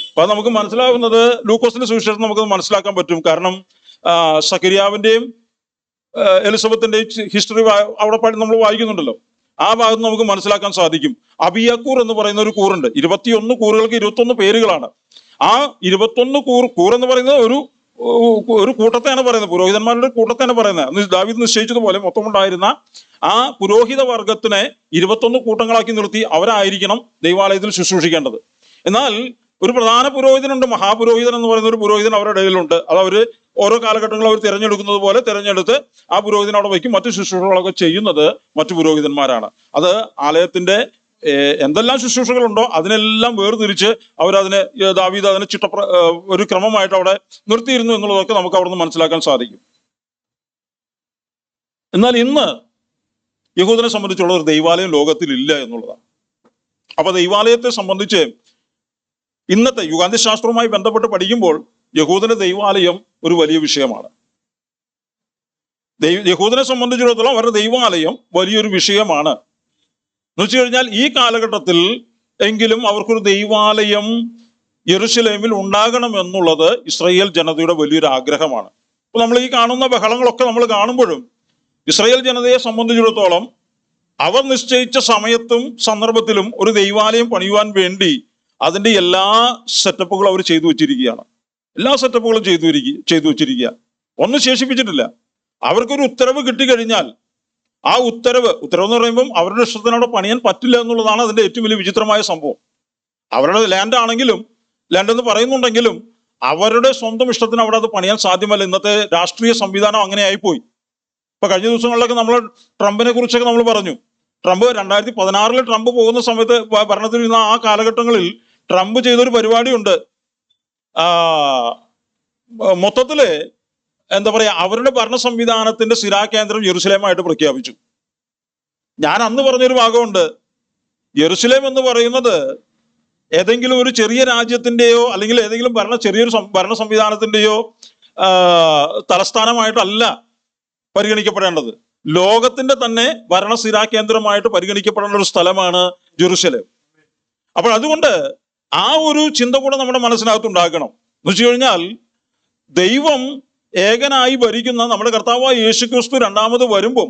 അപ്പൊ അത് നമുക്ക് മനസ്സിലാവുന്നത് ലൂക്കോസിന്റെ സുവിശേഷം നമുക്കത് മനസ്സിലാക്കാൻ പറ്റും. കാരണം സക്കരിയാവിന്റെയും എലിസബത്തിന്റെയും ഹിസ്റ്ററി അവിടെ നമ്മൾ വായിക്കുന്നുണ്ടല്ലോ. ആ ഭാഗത്ത് നമുക്ക് മനസ്സിലാക്കാൻ സാധിക്കും. അബിയാക്കൂർ എന്ന് പറയുന്ന ഒരു കൂറുണ്ട്. 21 കൂറുകൾക്ക് 21 പേരുകളാണ്. ആ 21 കൂർ എന്ന് പറയുന്നത് ഒരു കൂട്ടത്തെയാണ് പറയുന്നത്, പുരോഹിതന്മാരുടെ കൂട്ടത്തെയാണ് പറയുന്നത്. അന്ന് ദാവീദ് നിശ്ചയിച്ചതുപോലെ മൊത്തം ഉണ്ടായിരുന്ന ആ പുരോഹിത വർഗത്തിനെ 21 കൂട്ടങ്ങളാക്കി നിർത്തി അവരായിരിക്കണം ദൈവാലയത്തിൽ ശുശ്രൂഷിക്കേണ്ടത്. എന്നാൽ ഒരു പ്രധാന പുരോഹിതനുണ്ട്, മഹാപുരോഹിതൻ എന്ന് പറയുന്ന ഒരു പുരോഹിതൻ അവരുടെ ഇടയിലുണ്ട്. അത് അവര് ഓരോ കാലഘട്ടങ്ങളും അവർ തിരഞ്ഞെടുക്കുന്നത് പോലെ തിരഞ്ഞെടുത്ത് ആ പുരോഹിതൻ അവിടെ വയ്ക്കും. മറ്റു ശുശ്രൂഷകളൊക്കെ ചെയ്യുന്നത് മറ്റു പുരോഹിതന്മാരാണ്. അത് ആലയത്തിന്റെ എന്തെല്ലാം ശുശ്രൂഷകളുണ്ടോ അതിനെല്ലാം വേർതിരിച്ച് അവരതിനെ ദാവീദ് അതിനെ ഒരു ക്രമമായിട്ട് അവിടെ നിർത്തിയിരുന്നു എന്നുള്ളതൊക്കെ നമുക്ക് അവിടെ നിന്ന് മനസ്സിലാക്കാൻ സാധിക്കും. എന്നാൽ ഇന്ന് യഹൂദനെ സംബന്ധിച്ചുള്ള ഒരു ദൈവാലയം ലോകത്തിൽ ഇല്ല എന്നുള്ളതാണ്. അപ്പൊ ദൈവാലയത്തെ സംബന്ധിച്ച് ഇന്നത്തെ യുഗാന്ത്യശാസ്ത്രവുമായി ബന്ധപ്പെട്ട് പഠിക്കുമ്പോൾ യഹൂദന്റെ ദൈവാലയം ഒരു വലിയ വിഷയമാണ്. യഹൂദനെ സംബന്ധിച്ചിടത്തോളം അവരുടെ ദൈവാലയം വലിയൊരു വിഷയമാണ്. എന്ന് വെച്ച് കഴിഞ്ഞാൽ ഈ കാലഘട്ടത്തിൽ എങ്കിലും അവർക്കൊരു ദൈവാലയം യെരുശലേമിൽ ഉണ്ടാകണം എന്നുള്ളത് ഇസ്രായേൽ ജനതയുടെ വലിയൊരു ആഗ്രഹമാണ്. അപ്പൊ നമ്മൾ ഈ കാണുന്ന ബഹളങ്ങളൊക്കെ നമ്മൾ കാണുമ്പോഴും ഇസ്രായേൽ ജനതയെ സംബന്ധിച്ചിടത്തോളം അവർ നിശ്ചയിച്ച സമയത്തും സന്ദർഭത്തിലും ഒരു ദൈവാലയം പണിയുവാൻ വേണ്ടി അതിന്റെ എല്ലാ സെറ്റപ്പുകളും അവർ ചെയ്തു വെച്ചിരിക്കുകയാണ്. എല്ലാ സെറ്റപ്പുകളും ചെയ്തു വെച്ചിരിക്കുക, ഒന്നും ശേഷിപ്പിച്ചിട്ടില്ല. അവർക്കൊരു ഉത്തരവ് കിട്ടിക്കഴിഞ്ഞാൽ ആ ഉത്തരവ് എന്ന് പറയുമ്പം അവരുടെ ഇഷ്ടത്തിന് അവിടെ പണിയാൻ പറ്റില്ല എന്നുള്ളതാണ് അതിന്റെ ഏറ്റവും വലിയ വിചിത്രമായ സംഭവം. അവരുടെ ലാൻഡ് ആണെങ്കിലും, ലാൻഡ് എന്ന് പറയുന്നുണ്ടെങ്കിലും അവരുടെ സ്വന്തം ഇഷ്ടത്തിന് അവിടെ അത് പണിയാൻ സാധ്യമല്ല. ഇന്നത്തെ രാഷ്ട്രീയ സംവിധാനം അങ്ങനെ ആയിപ്പോയി. ഇപ്പൊ കഴിഞ്ഞ ദിവസങ്ങളിലൊക്കെ നമ്മൾ ട്രംപിനെ കുറിച്ചൊക്കെ നമ്മൾ പറഞ്ഞു. ട്രംപ് 2016 ട്രംപ് പോകുന്ന സമയത്ത് ഭരണത്തിലിരുന്ന ആ കാലഘട്ടങ്ങളിൽ ട്രംപ് ചെയ്തൊരു പരിപാടിയുണ്ട്. മൊത്തത്തില് എന്താ പറയാ, അവരുടെ ഭരണ സംവിധാനത്തിന്റെ സ്ഥിരാകേന്ദ്രം യെരുശലേമായിട്ട് പ്രഖ്യാപിച്ചു. ഞാൻ അന്ന് പറഞ്ഞൊരു ഭാഗമുണ്ട്, യെരുശലേം എന്ന് പറയുന്നത് ഏതെങ്കിലും ഒരു ചെറിയ രാജ്യത്തിന്റെയോ അല്ലെങ്കിൽ ഏതെങ്കിലും ചെറിയൊരു ഭരണ സംവിധാനത്തിന്റെയോ തലസ്ഥാനമായിട്ടല്ല പരിഗണിക്കപ്പെടേണ്ടത്. ലോകത്തിന്റെ തന്നെ ഭരണസ്ഥിരാ കേന്ദ്രമായിട്ട് പരിഗണിക്കപ്പെടേണ്ട ഒരു സ്ഥലമാണ് ജെറുസലേം. അപ്പോൾ അതുകൊണ്ട് ആ ഒരു ചിന്ത കൂടെ നമ്മുടെ മനസ്സിനകത്ത് ഉണ്ടാക്കണം. എന്ന് വെച്ച് കഴിഞ്ഞാൽ ദൈവം ഏകനായി ഭരിക്കുന്ന നമ്മുടെ കർത്താവായ യേശുക്രിസ്തു രണ്ടാമത് വരുമ്പം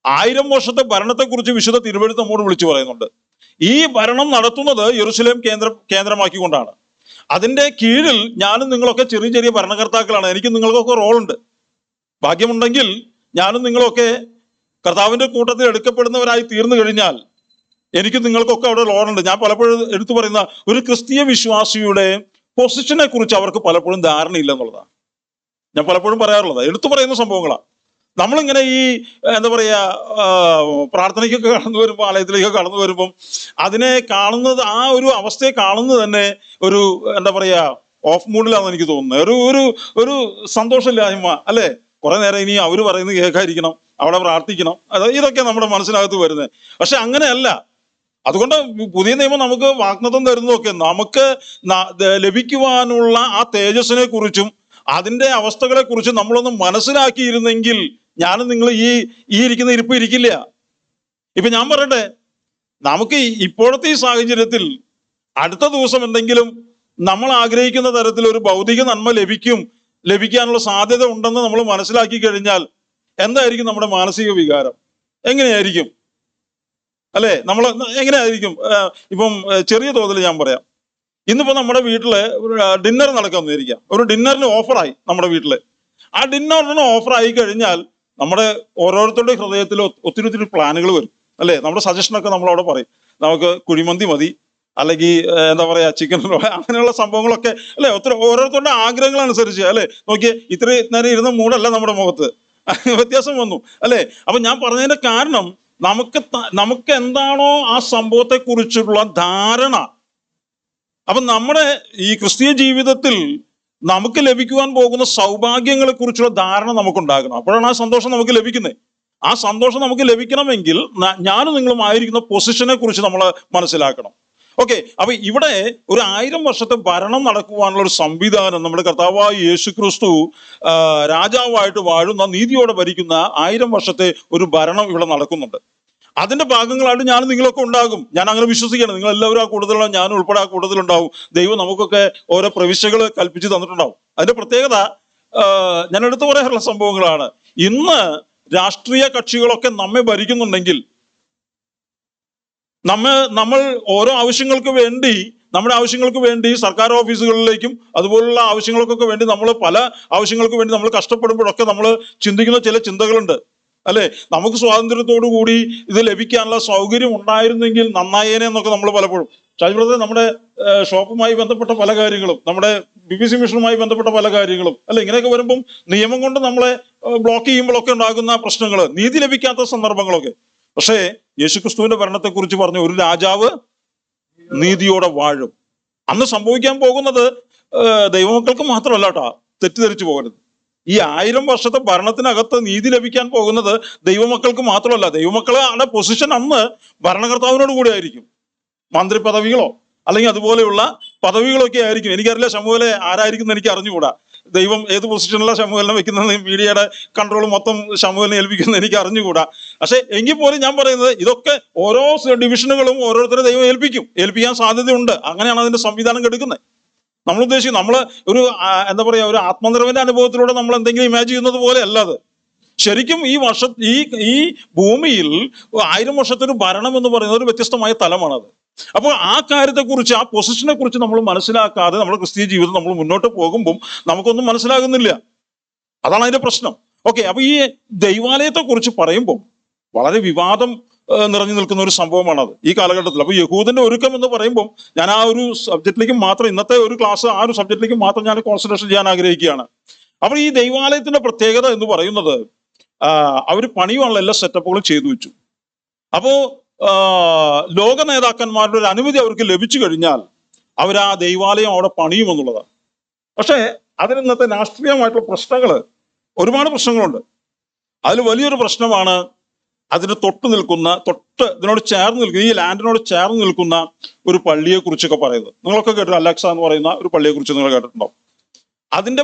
1000 വർഷത്തെ ഭരണത്തെക്കുറിച്ച് വിശുദ്ധ തിരുവെഴുത്ത് നമ്മോട് വിളിച്ചു പറയുന്നുണ്ട്. ഈ ഭരണം നടത്തുന്നത് യെരുശലേം കേന്ദ്രമാക്കിക്കൊണ്ടാണ്. അതിന്റെ കീഴിൽ ഞാനും നിങ്ങളൊക്കെ ചെറിയ ചെറിയ ഭരണകർത്താക്കളാണ്. എനിക്ക് നിങ്ങൾക്കൊക്കെ റോളുണ്ട്. ഭാഗ്യമുണ്ടെങ്കിൽ ഞാനും നിങ്ങളൊക്കെ കർത്താവിന്റെ കൂട്ടത്തിൽ എടുക്കപ്പെടുന്നവരായി തീർന്നു കഴിഞ്ഞാൽ എനിക്ക് നിങ്ങൾക്കൊക്കെ അവിടെ റോളുണ്ട്. ഞാൻ പലപ്പോഴും എടുത്തു പറയുന്ന ഒരു ക്രിസ്തീയ വിശ്വാസിയുടെ പൊസിഷനെ കുറിച്ച് അവർക്ക് പലപ്പോഴും ധാരണയില്ല എന്നുള്ളതാണ് ഞാൻ പലപ്പോഴും പറയാറുള്ളത്. എടുത്തു പറയുന്ന സംഭവങ്ങളാണ്. നമ്മളിങ്ങനെ ഈ എന്താ പറയാ പ്രാർത്ഥനയ്ക്കൊക്കെ കടന്നു വരുമ്പോൾ, ആലയത്തിലേക്ക് കടന്നു വരുമ്പം അതിനെ കാണുന്നത്, ആ ഒരു അവസ്ഥയെ കാണുന്നത് തന്നെ ഒരു എന്താ പറയാ ഓഫ് മൂഡിലാണെന്ന് എനിക്ക് തോന്നുന്നത്. ഒരു സന്തോഷമില്ലായ്മ അല്ലെ. കുറെ നേരം ഇനി അവർ പറയുന്നത് കേൾക്കാതിരിക്കണം, അവിടെ പ്രാർത്ഥിക്കണം, ഇതൊക്കെ നമ്മുടെ മനസ്സിനകത്ത് വരുന്നത്. പക്ഷെ അങ്ങനെയല്ല. അതുകൊണ്ട് പുതിയ നിയമം നമുക്ക് വാഗ്ദത്തം തരുന്നതൊക്കെ നമുക്ക് ലഭിക്കുവാനുള്ള ആ തേജസ്സിനെ കുറിച്ചും അതിന്റെ അവസ്ഥകളെ കുറിച്ചും നമ്മളൊന്ന് മനസ്സിലാക്കിയിരുന്നെങ്കിൽ ഞാനും നിങ്ങൾ ഈ ഇരിക്കുന്ന ഇരിപ്പ് ഇരിക്കില്ല. ഇപ്പൊ ഞാൻ പറയട്ടെ, നമുക്ക് ഇപ്പോഴത്തെ ഈ സാഹചര്യത്തിൽ അടുത്ത ദിവസം എന്തെങ്കിലും നമ്മൾ ആഗ്രഹിക്കുന്ന തരത്തിൽ ഒരു ഭൗതിക നന്മ ലഭിക്കാനുള്ള സാധ്യത ഉണ്ടെന്ന് നമ്മൾ മനസ്സിലാക്കി കഴിഞ്ഞാൽ എന്തായിരിക്കും നമ്മുടെ മാനസിക വികാരം? എങ്ങനെയായിരിക്കും അല്ലെ? നമ്മൾ എങ്ങനെയായിരിക്കും? ഇപ്പം ചെറിയ തോതിൽ ഞാൻ പറയാം. ഇന്നിപ്പോ നമ്മുടെ വീട്ടില് ഡിന്നർ നടക്കാമെന്ന് വിചാരിക്കാം. ഒരു ഡിന്നറിന് ഓഫറായി നമ്മുടെ വീട്ടില്. ആ ഡിന്നറിന് ഓഫറായി കഴിഞ്ഞാൽ നമ്മുടെ ഓരോരുത്തരുടെ ഹൃദയത്തിൽ ഒത്തിരി പ്ലാനുകൾ വരും അല്ലെ. നമ്മുടെ സജഷനൊക്കെ നമ്മളവിടെ പറയും, നമുക്ക് കുഴിമന്തി മതി, അല്ലെങ്കിൽ എന്താ പറയാ ചിക്കൻ റോൾ, അങ്ങനെയുള്ള സംഭവങ്ങളൊക്കെ അല്ലെ. ഓരോരുത്തരുടെ ആഗ്രഹങ്ങൾ അനുസരിച്ച് അല്ലെ. നോക്കിയേ, ഇത്ര നേരം ഇരുന്ന മൂടല്ല നമ്മുടെ മുഖത്ത്, വ്യത്യാസം വന്നു അല്ലെ. അപ്പൊ ഞാൻ പറഞ്ഞതിന്റെ കാരണം നമുക്ക് എന്താണോ ആ സംഭവത്തെ കുറിച്ചുള്ള ധാരണ, അപ്പൊ നമ്മുടെ ഈ ക്രിസ്തീയ ജീവിതത്തിൽ നമുക്ക് ലഭിക്കുവാൻ പോകുന്ന സൗഭാഗ്യങ്ങളെ കുറിച്ചുള്ള ധാരണ നമുക്കുണ്ടാകണം. അപ്പോഴാണ് ആ സന്തോഷം നമുക്ക് ലഭിക്കുന്നത്. ആ സന്തോഷം നമുക്ക് ലഭിക്കണമെങ്കിൽ ഞാനും നിങ്ങളും ആയിരിക്കുന്ന പൊസിഷനെ കുറിച്ച് നമ്മൾ മനസ്സിലാക്കണം. ഓക്കെ, അപ്പൊ ഇവിടെ ഒരു 1000 വർഷത്തെ ഭരണം നടക്കുവാനുള്ള ഒരു സംവിധാനം നമ്മുടെ കർത്താവായ യേശുക്രിസ്തു രാജാവായിട്ട് വാഴുന്ന, നീതിയോടെ ഭരിക്കുന്ന 1000 വർഷത്തെ ഒരു ഭരണം ഇവിടെ നടക്കുന്നുണ്ട്. അതിന്റെ ഭാഗങ്ങളായിട്ട് ഞാനും നിങ്ങളൊക്കെ ഉണ്ടാകും. ഞാൻ അങ്ങനെ വിശ്വസിക്കണം. നിങ്ങൾ എല്ലാവരും ആ കൂടുതലുള്ള, ഞാനും ഉൾപ്പെടെ ആ കൂടുതലുണ്ടാവും. ദൈവം നമുക്കൊക്കെ ഓരോ പ്രവിശ്യകൾ കൽപ്പിച്ച് തന്നിട്ടുണ്ടാവും. അതിന്റെ പ്രത്യേകത ഞാൻ എടുത്തു പറയാറുള്ള സംഭവങ്ങളാണ്. ഇന്ന് രാഷ്ട്രീയ കക്ഷികളൊക്കെ നമ്മെ ഭരിക്കുന്നുണ്ടെങ്കിൽ നമ്മൾ ഓരോ ആവശ്യങ്ങൾക്ക് വേണ്ടി, നമ്മുടെ ആവശ്യങ്ങൾക്ക് വേണ്ടി സർക്കാർ ഓഫീസുകളിലേക്കും അതുപോലുള്ള ആവശ്യങ്ങൾക്കൊക്കെ വേണ്ടി നമ്മൾ പല ആവശ്യങ്ങൾക്ക് വേണ്ടി നമ്മൾ കഷ്ടപ്പെടുമ്പോഴൊക്കെ നമ്മൾ ചിന്തിക്കുന്ന ചില ചിന്തകളുണ്ട് അല്ലെ. നമുക്ക് സ്വാതന്ത്ര്യത്തോടു കൂടി ഇത് ലഭിക്കാനുള്ള സൗകര്യം ഉണ്ടായിരുന്നെങ്കിൽ നന്നായേനെ എന്നൊക്കെ നമ്മൾ പലപ്പോഴും ഷാജിബ്രദറെ, നമ്മുടെ ഷോപ്പുമായി ബന്ധപ്പെട്ട പല കാര്യങ്ങളും, നമ്മുടെ BBC മിഷനുമായി ബന്ധപ്പെട്ട പല കാര്യങ്ങളും അല്ലെ, ഇങ്ങനെയൊക്കെ വരുമ്പം നിയമം കൊണ്ട് നമ്മളെ ബ്ലോക്ക് ചെയ്യുമ്പോഴൊക്കെ ഉണ്ടാകുന്ന പ്രശ്നങ്ങൾ, നീതി ലഭിക്കാത്ത സന്ദർഭങ്ങളൊക്കെ. പക്ഷേ യേശുക്രിസ്തുവിന്റെ ഭരണത്തെക്കുറിച്ച് പറഞ്ഞു, ഒരു രാജാവ് നീതിയോടെ വാഴും. അന്ന് സംഭവിക്കാൻ പോകുന്നത് ദൈവമക്കൾക്ക് മാത്രമല്ല കേട്ടോ, തെറ്റിദ്ധരിച്ചു പോകരുത്. ഈ 1000 വർഷത്തെ ഭരണത്തിനകത്ത് നീതി ലഭിക്കാൻ പോകുന്നത് ദൈവമക്കൾക്ക് മാത്രമല്ല. ദൈവമക്കളുടെ പൊസിഷൻ അന്ന് ഭരണകർത്താവിനോട് കൂടെ ആയിരിക്കും. മന്ത്രി പദവികളോ അല്ലെങ്കിൽ അതുപോലെയുള്ള പദവികളൊക്കെ ആയിരിക്കും. എനിക്കറിയില്ല ശമൂവേലെ ആരായിരിക്കും എന്ന് എനിക്ക് അറിഞ്ഞുകൂടാ. ദൈവം ഏത് പൊസിഷനിലാണ് ശമൂവേലിനെ വെക്കുന്നത്, മീഡിയയുടെ കൺട്രോൾ മൊത്തം ശമൂവേലിനെ ഏൽപ്പിക്കുന്നത് എനിക്ക് അറിഞ്ഞുകൂടാ. പക്ഷെ എങ്കിൽ പോലും ഞാൻ പറയുന്നത്, ഇതൊക്കെ ഓരോ ഡിവിഷനുകളും ഓരോരുത്തരെ ദൈവം ഏൽപ്പിക്കാൻ സാധ്യതയുണ്ട്. അങ്ങനെയാണ് അതിന്റെ സംവിധാനം കെടുക്കുന്നത്. നമ്മൾ ഉദ്ദേശിക്കും, നമ്മൾ ഒരു എന്താ പറയാ, ഒരു ആത്മനിർഭരന്റെ അനുഭവത്തിലൂടെ നമ്മൾ എന്തെങ്കിലും ഇമാജിൻ ചെയ്യുന്നത് പോലെ അല്ലാതെ ശരിക്കും ഈ ഭൂമിയിൽ 1000 വർഷത്തെ ഒരു ഭരണം എന്ന് പറയുന്നത് ഒരു വ്യത്യസ്തമായ തലമാണത്. അപ്പോൾ ആ കാര്യത്തെക്കുറിച്ച്, ആ പൊസിഷനെ കുറിച്ച് നമ്മൾ മനസ്സിലാക്കാതെ നമ്മുടെ ക്രിസ്തീയ ജീവിതം നമ്മൾ മുന്നോട്ട് പോകുമ്പം നമുക്കൊന്നും മനസ്സിലാകുന്നില്ല. അതാണ് അതിന്റെ പ്രശ്നം. ഓക്കെ, അപ്പൊ ഈ ദൈവാലയത്തെ കുറിച്ച് പറയുമ്പോൾ വളരെ വിവാദം നിറഞ്ഞു നിൽക്കുന്ന ഒരു സംഭവമാണത് ഈ കാലഘട്ടത്തിൽ. അപ്പൊ യഹൂദന്റെ ഒരുക്കം എന്ന് പറയുമ്പോൾ ഞാൻ ആ ഒരു സബ്ജക്റ്റിലേക്ക് മാത്രം, ഇന്നത്തെ ഒരു ക്ലാസ് ആ ഒരു സബ്ജക്റ്റിലേക്ക് മാത്രം ഞാൻ കോൺസെൻട്രേഷൻ ചെയ്യാൻ ആഗ്രഹിക്കുകയാണ്. അപ്പോൾ ഈ ദൈവാലയത്തിന്റെ പ്രത്യേകത എന്ന് പറയുന്നത്, അവർ പണിയുവാനുള്ള എല്ലാ സെറ്റപ്പുകളും ചെയ്തു വെച്ചു. അപ്പോ ലോക നേതാക്കന്മാരുടെ ഒരു അനുമതി അവർക്ക് ലഭിച്ചു കഴിഞ്ഞാൽ അവർ ആ ദൈവാലയം അവിടെ പണിയുമെന്നുള്ളതാണ്. പക്ഷേ അതിന് ഇന്നത്തെ രാഷ്ട്രീയമായിട്ടുള്ള പ്രശ്നങ്ങൾ ഒരുപാട് പ്രശ്നങ്ങളുണ്ട്. അതിൽ വലിയൊരു പ്രശ്നമാണ് ഇതിനോട് ചേർന്ന് നിൽക്കുന്ന, ഈ ലാൻഡിനോട് ചേർന്ന് നിൽക്കുന്ന ഒരു പള്ളിയെ കുറിച്ചൊക്കെ പറയുന്നത്. നിങ്ങളൊക്കെ കേട്ടു, അലക്സ എന്ന് പറയുന്ന ഒരു പള്ളിയെ കുറിച്ച് നിങ്ങൾ കേട്ടിട്ടുണ്ടോ? അതിന്റെ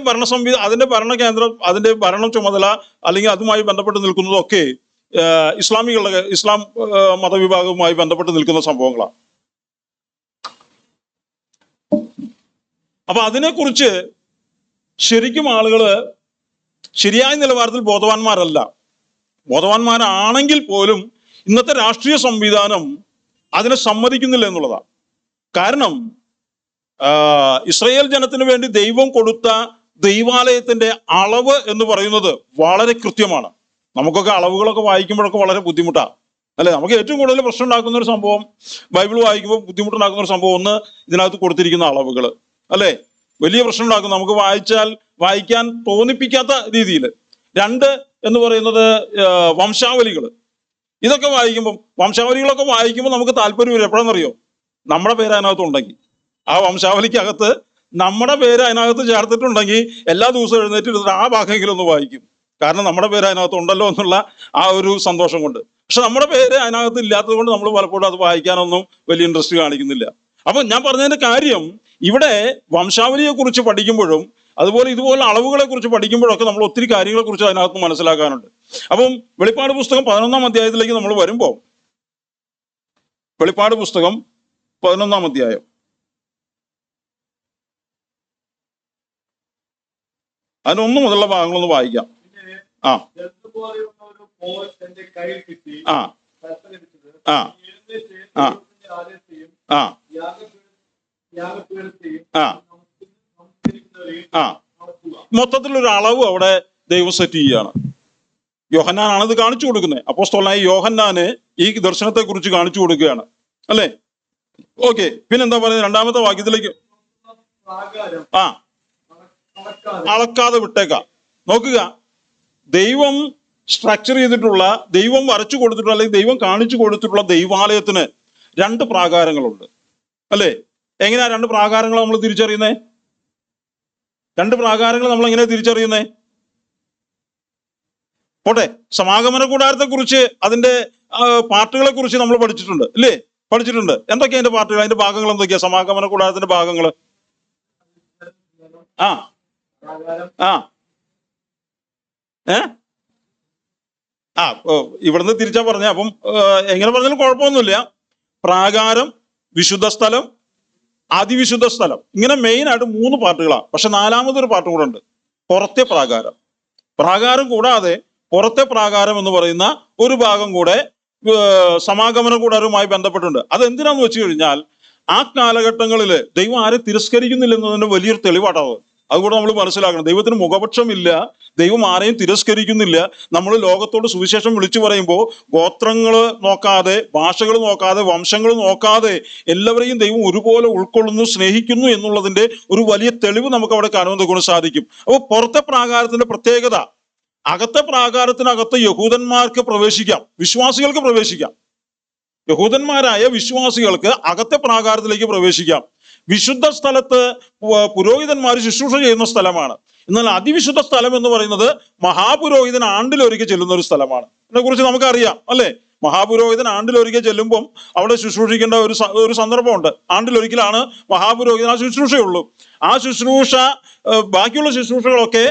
അതിന്റെ ഭരണകേന്ദ്രം, അതിന്റെ ഭരണ ചുമതല അല്ലെങ്കിൽ അതുമായി ബന്ധപ്പെട്ട് നിൽക്കുന്നതൊക്കെ ഇസ്ലാം മതവിഭാഗവുമായി ബന്ധപ്പെട്ട് നിൽക്കുന്ന സംഭവങ്ങളാണ്. അപ്പൊ അതിനെക്കുറിച്ച് ശരിക്കും ആളുകള് ശരിയായ നിലവാരത്തിൽ ബോധവാന്മാരാണെങ്കിൽ പോലും ഇന്നത്തെ രാഷ്ട്രീയ സംവിധാനം അതിനെ സമ്മതിക്കുന്നില്ല എന്നുള്ളതാണ്. കാരണം ഇസ്രായേൽ ജനത്തിന് വേണ്ടി ദൈവം കൊടുത്ത ദൈവാലയത്തിന്റെ അളവ് എന്ന് പറയുന്നത് വളരെ കൃത്യമാണ്. നമുക്കൊക്കെ അളവുകളൊക്കെ വായിക്കുമ്പോഴൊക്കെ വളരെ ബുദ്ധിമുട്ടാണ്, അല്ലെ? നമുക്ക് ഏറ്റവും കൂടുതൽ പ്രശ്നം ഉണ്ടാക്കുന്ന ഒരു സംഭവം, ബൈബിൾ വായിക്കുമ്പോൾ ബുദ്ധിമുട്ടുണ്ടാക്കുന്ന ഒരു സംഭവം, ഒന്ന് ഇതിനകത്ത് കൊടുത്തിരിക്കുന്ന അളവുകൾ, അല്ലെ? വലിയ പ്രശ്നം ഉണ്ടാക്കും, നമുക്ക് വായിക്കാൻ തോന്നിപ്പിക്കാത്ത രീതിയിൽ. രണ്ട് എന്ന് പറയുന്നത് വംശാവലികൾ. ഇതൊക്കെ വംശാവലികളൊക്കെ വായിക്കുമ്പോൾ നമുക്ക് താല്പര്യം വരും. എപ്പോഴാണെന്നറിയോ? നമ്മുടെ പേര് അതിനകത്ത് ഉണ്ടെങ്കിൽ, ആ വംശാവലിക്കകത്ത് നമ്മുടെ പേര് അതിനകത്ത് ചേർത്തിട്ടുണ്ടെങ്കിൽ എല്ലാ ദിവസവും എഴുന്നേറ്റ് ആ ഭാഗമെങ്കിലും ഒന്ന് വായിക്കും. കാരണം നമ്മുടെ പേര് അതിനകത്ത് ഉണ്ടല്ലോ എന്നുള്ള ആ ഒരു സന്തോഷം കൊണ്ട്. പക്ഷെ നമ്മുടെ പേര് അതിനകത്ത് ഇല്ലാത്തത് കൊണ്ട് നമ്മൾ പലപ്പോഴും അത് വായിക്കാനൊന്നും വലിയ ഇൻട്രസ്റ്റ് കാണിക്കുന്നില്ല. അപ്പൊ ഞാൻ പറഞ്ഞതിന്റെ കാര്യം, ഇവിടെ വംശാവലിയെ കുറിച്ച് പഠിക്കുമ്പോഴും അതുപോലെ ഇതുപോലെ അളവുകളെ കുറിച്ച് പഠിക്കുമ്പോഴൊക്കെ നമ്മൾ ഒത്തിരി കാര്യങ്ങളെ കുറിച്ച് അതിനകത്ത് മനസ്സിലാക്കാനുണ്ട്. അപ്പം വെളിപ്പാട് പുസ്തകം 11-ാം അധ്യായത്തിലേക്ക് നമ്മൾ വരുമ്പോൾ, വെളിപ്പാട് പുസ്തകം 11-ാം അധ്യായം, അതിനൊന്നു മുതലുള്ള ഭാഗങ്ങളൊന്ന് വായിക്കാം. ആ ആ ആ ആ ആ ആ മൊത്തത്തിലൊരു അളവ് അവിടെ ദൈവം സെറ്റ് ചെയ്യുകയാണ്. യോഹന്നാനാണ് ഇത് കാണിച്ചു കൊടുക്കുന്നത്. അപ്പോസ്തലനായ യോഹന്നാന് ഈ ദർശനത്തെ കുറിച്ച് കാണിച്ചു കൊടുക്കുകയാണ്, അല്ലേ? ഓക്കെ, പിന്നെന്താ പറയുന്നത്? 2-ാമത്തെ വാക്യത്തിലേക്ക്, ആ അളക്കാതെ വിട്ടേക്കാം. നോക്കുക, ദൈവം സ്ട്രക്ചർ ചെയ്തിട്ടുള്ള, ദൈവം വരച്ചു കൊടുത്തിട്ടുള്ള അല്ലെങ്കിൽ ദൈവം കാണിച്ചു കൊടുത്തിട്ടുള്ള ദൈവാലയത്തിന് 2 പ്രാകാരങ്ങളുണ്ട്, അല്ലേ? എങ്ങനെയാ 2 പ്രാകാരങ്ങൾ നമ്മൾ തിരിച്ചറിയുന്നേ? 2 പ്രാകാരങ്ങൾ നമ്മൾ എങ്ങനെയാ തിരിച്ചറിയുന്നേ? പോട്ടെ, സമാഗമന കൂടാരത്തെ കുറിച്ച്, അതിന്റെ പാർട്ടുകളെ കുറിച്ച് നമ്മൾ പഠിച്ചിട്ടുണ്ട്, അല്ലേ? പഠിച്ചിട്ടുണ്ട്. എന്തൊക്കെയാ അതിന്റെ പാർട്ടുകൾ, അതിന്റെ ഭാഗങ്ങൾ എന്തൊക്കെയാ? സമാഗമന കൂടാരത്തിന്റെ ഭാഗങ്ങൾ ആ ആ ഇവിടുന്ന് തിരിച്ചാ പറഞ്ഞ. അപ്പം എങ്ങനെ പറഞ്ഞാലും കുഴപ്പമൊന്നുമില്ല. പ്രാകാരം, വിശുദ്ധ സ്ഥലം, അതിവിശുദ്ധ സ്ഥലം, ഇങ്ങനെ മെയിൻ ആയിട്ട് 3 പാർട്ടുകളാണ്. പക്ഷെ 4-മതൊരു പാർട്ട് കൂടെ ഉണ്ട്, പുറത്തെ പ്രാകാരം. പ്രാകാരം കൂടാതെ പുറത്തെ പ്രാകാരം എന്ന് പറയുന്ന ഒരു ഭാഗം കൂടെ സമാഗമന കൂടാരവുമായി ബന്ധപ്പെട്ടുണ്ട്. അതെന്തിനാന്ന് വെച്ച് കഴിഞ്ഞാൽ, ആ കാലഘട്ടങ്ങളിൽ ദൈവം ആരെ തിരസ്കരിക്കുന്നില്ല എന്നതിന്റെ വലിയൊരു തെളിവാട്ടാവും. അതുകൂടെ നമ്മൾ മനസ്സിലാക്കണം. ദൈവത്തിന് മുഖപക്ഷമില്ല, ദൈവം ആരെയും തിരസ്കരിക്കുന്നില്ല. നമ്മൾ ലോകത്തോട് സുവിശേഷം വിളിച്ചു പറയുമ്പോൾ ഗോത്രങ്ങൾ നോക്കാതെ, ഭാഷകൾ നോക്കാതെ, വംശങ്ങൾ നോക്കാതെ എല്ലാവരെയും ദൈവം ഒരുപോലെ ഉൾക്കൊള്ളുന്നു, സ്നേഹിക്കുന്നു എന്നുള്ളതിന്റെ ഒരു വലിയ തെളിവ് നമുക്ക് അവിടെ കാണുന്നത് കൊണ്ട് സാധിക്കും. അപ്പോൾ പുറത്തെ പ്രാകാരത്തിന്റെ പ്രത്യേകത, അകത്തെ പ്രാകാരത്തിനകത്ത് യഹൂദന്മാർക്ക് പ്രവേശിക്കാം, വിശ്വാസികൾക്ക് പ്രവേശിക്കാം. യഹൂദന്മാരായ വിശ്വാസികൾക്ക് അകത്തെ പ്രാകാരത്തിലേക്ക് പ്രവേശിക്കാം. വിശുദ്ധ സ്ഥലത്ത് പുരോഹിതന്മാർ ശുശ്രൂഷ ചെയ്യുന്ന സ്ഥലമാണ്. എന്നാൽ അതിവിശുദ്ധ സ്ഥലം എന്ന് പറയുന്നത് മഹാപുരോഹിതൻ ആണ്ടിലൊരിക്കൽ ചെല്ലുന്ന ഒരു സ്ഥലമാണ്. ഇതിനെക്കുറിച്ച് നമുക്കറിയാം, അല്ലെ? മഹാപുരോഹിതൻ ആണ്ടിലൊരിക്കൽ ചെല്ലുമ്പം അവിടെ ശുശ്രൂഷിക്കേണ്ട ഒരു സന്ദർഭമുണ്ട്. ആണ്ടിലൊരിക്കലാണ് മഹാപുരോഹിതൻ ആ ശുശ്രൂഷയുള്ളൂ. ആ ശുശ്രൂഷ, ബാക്കിയുള്ള ശുശ്രൂഷകളൊക്കെ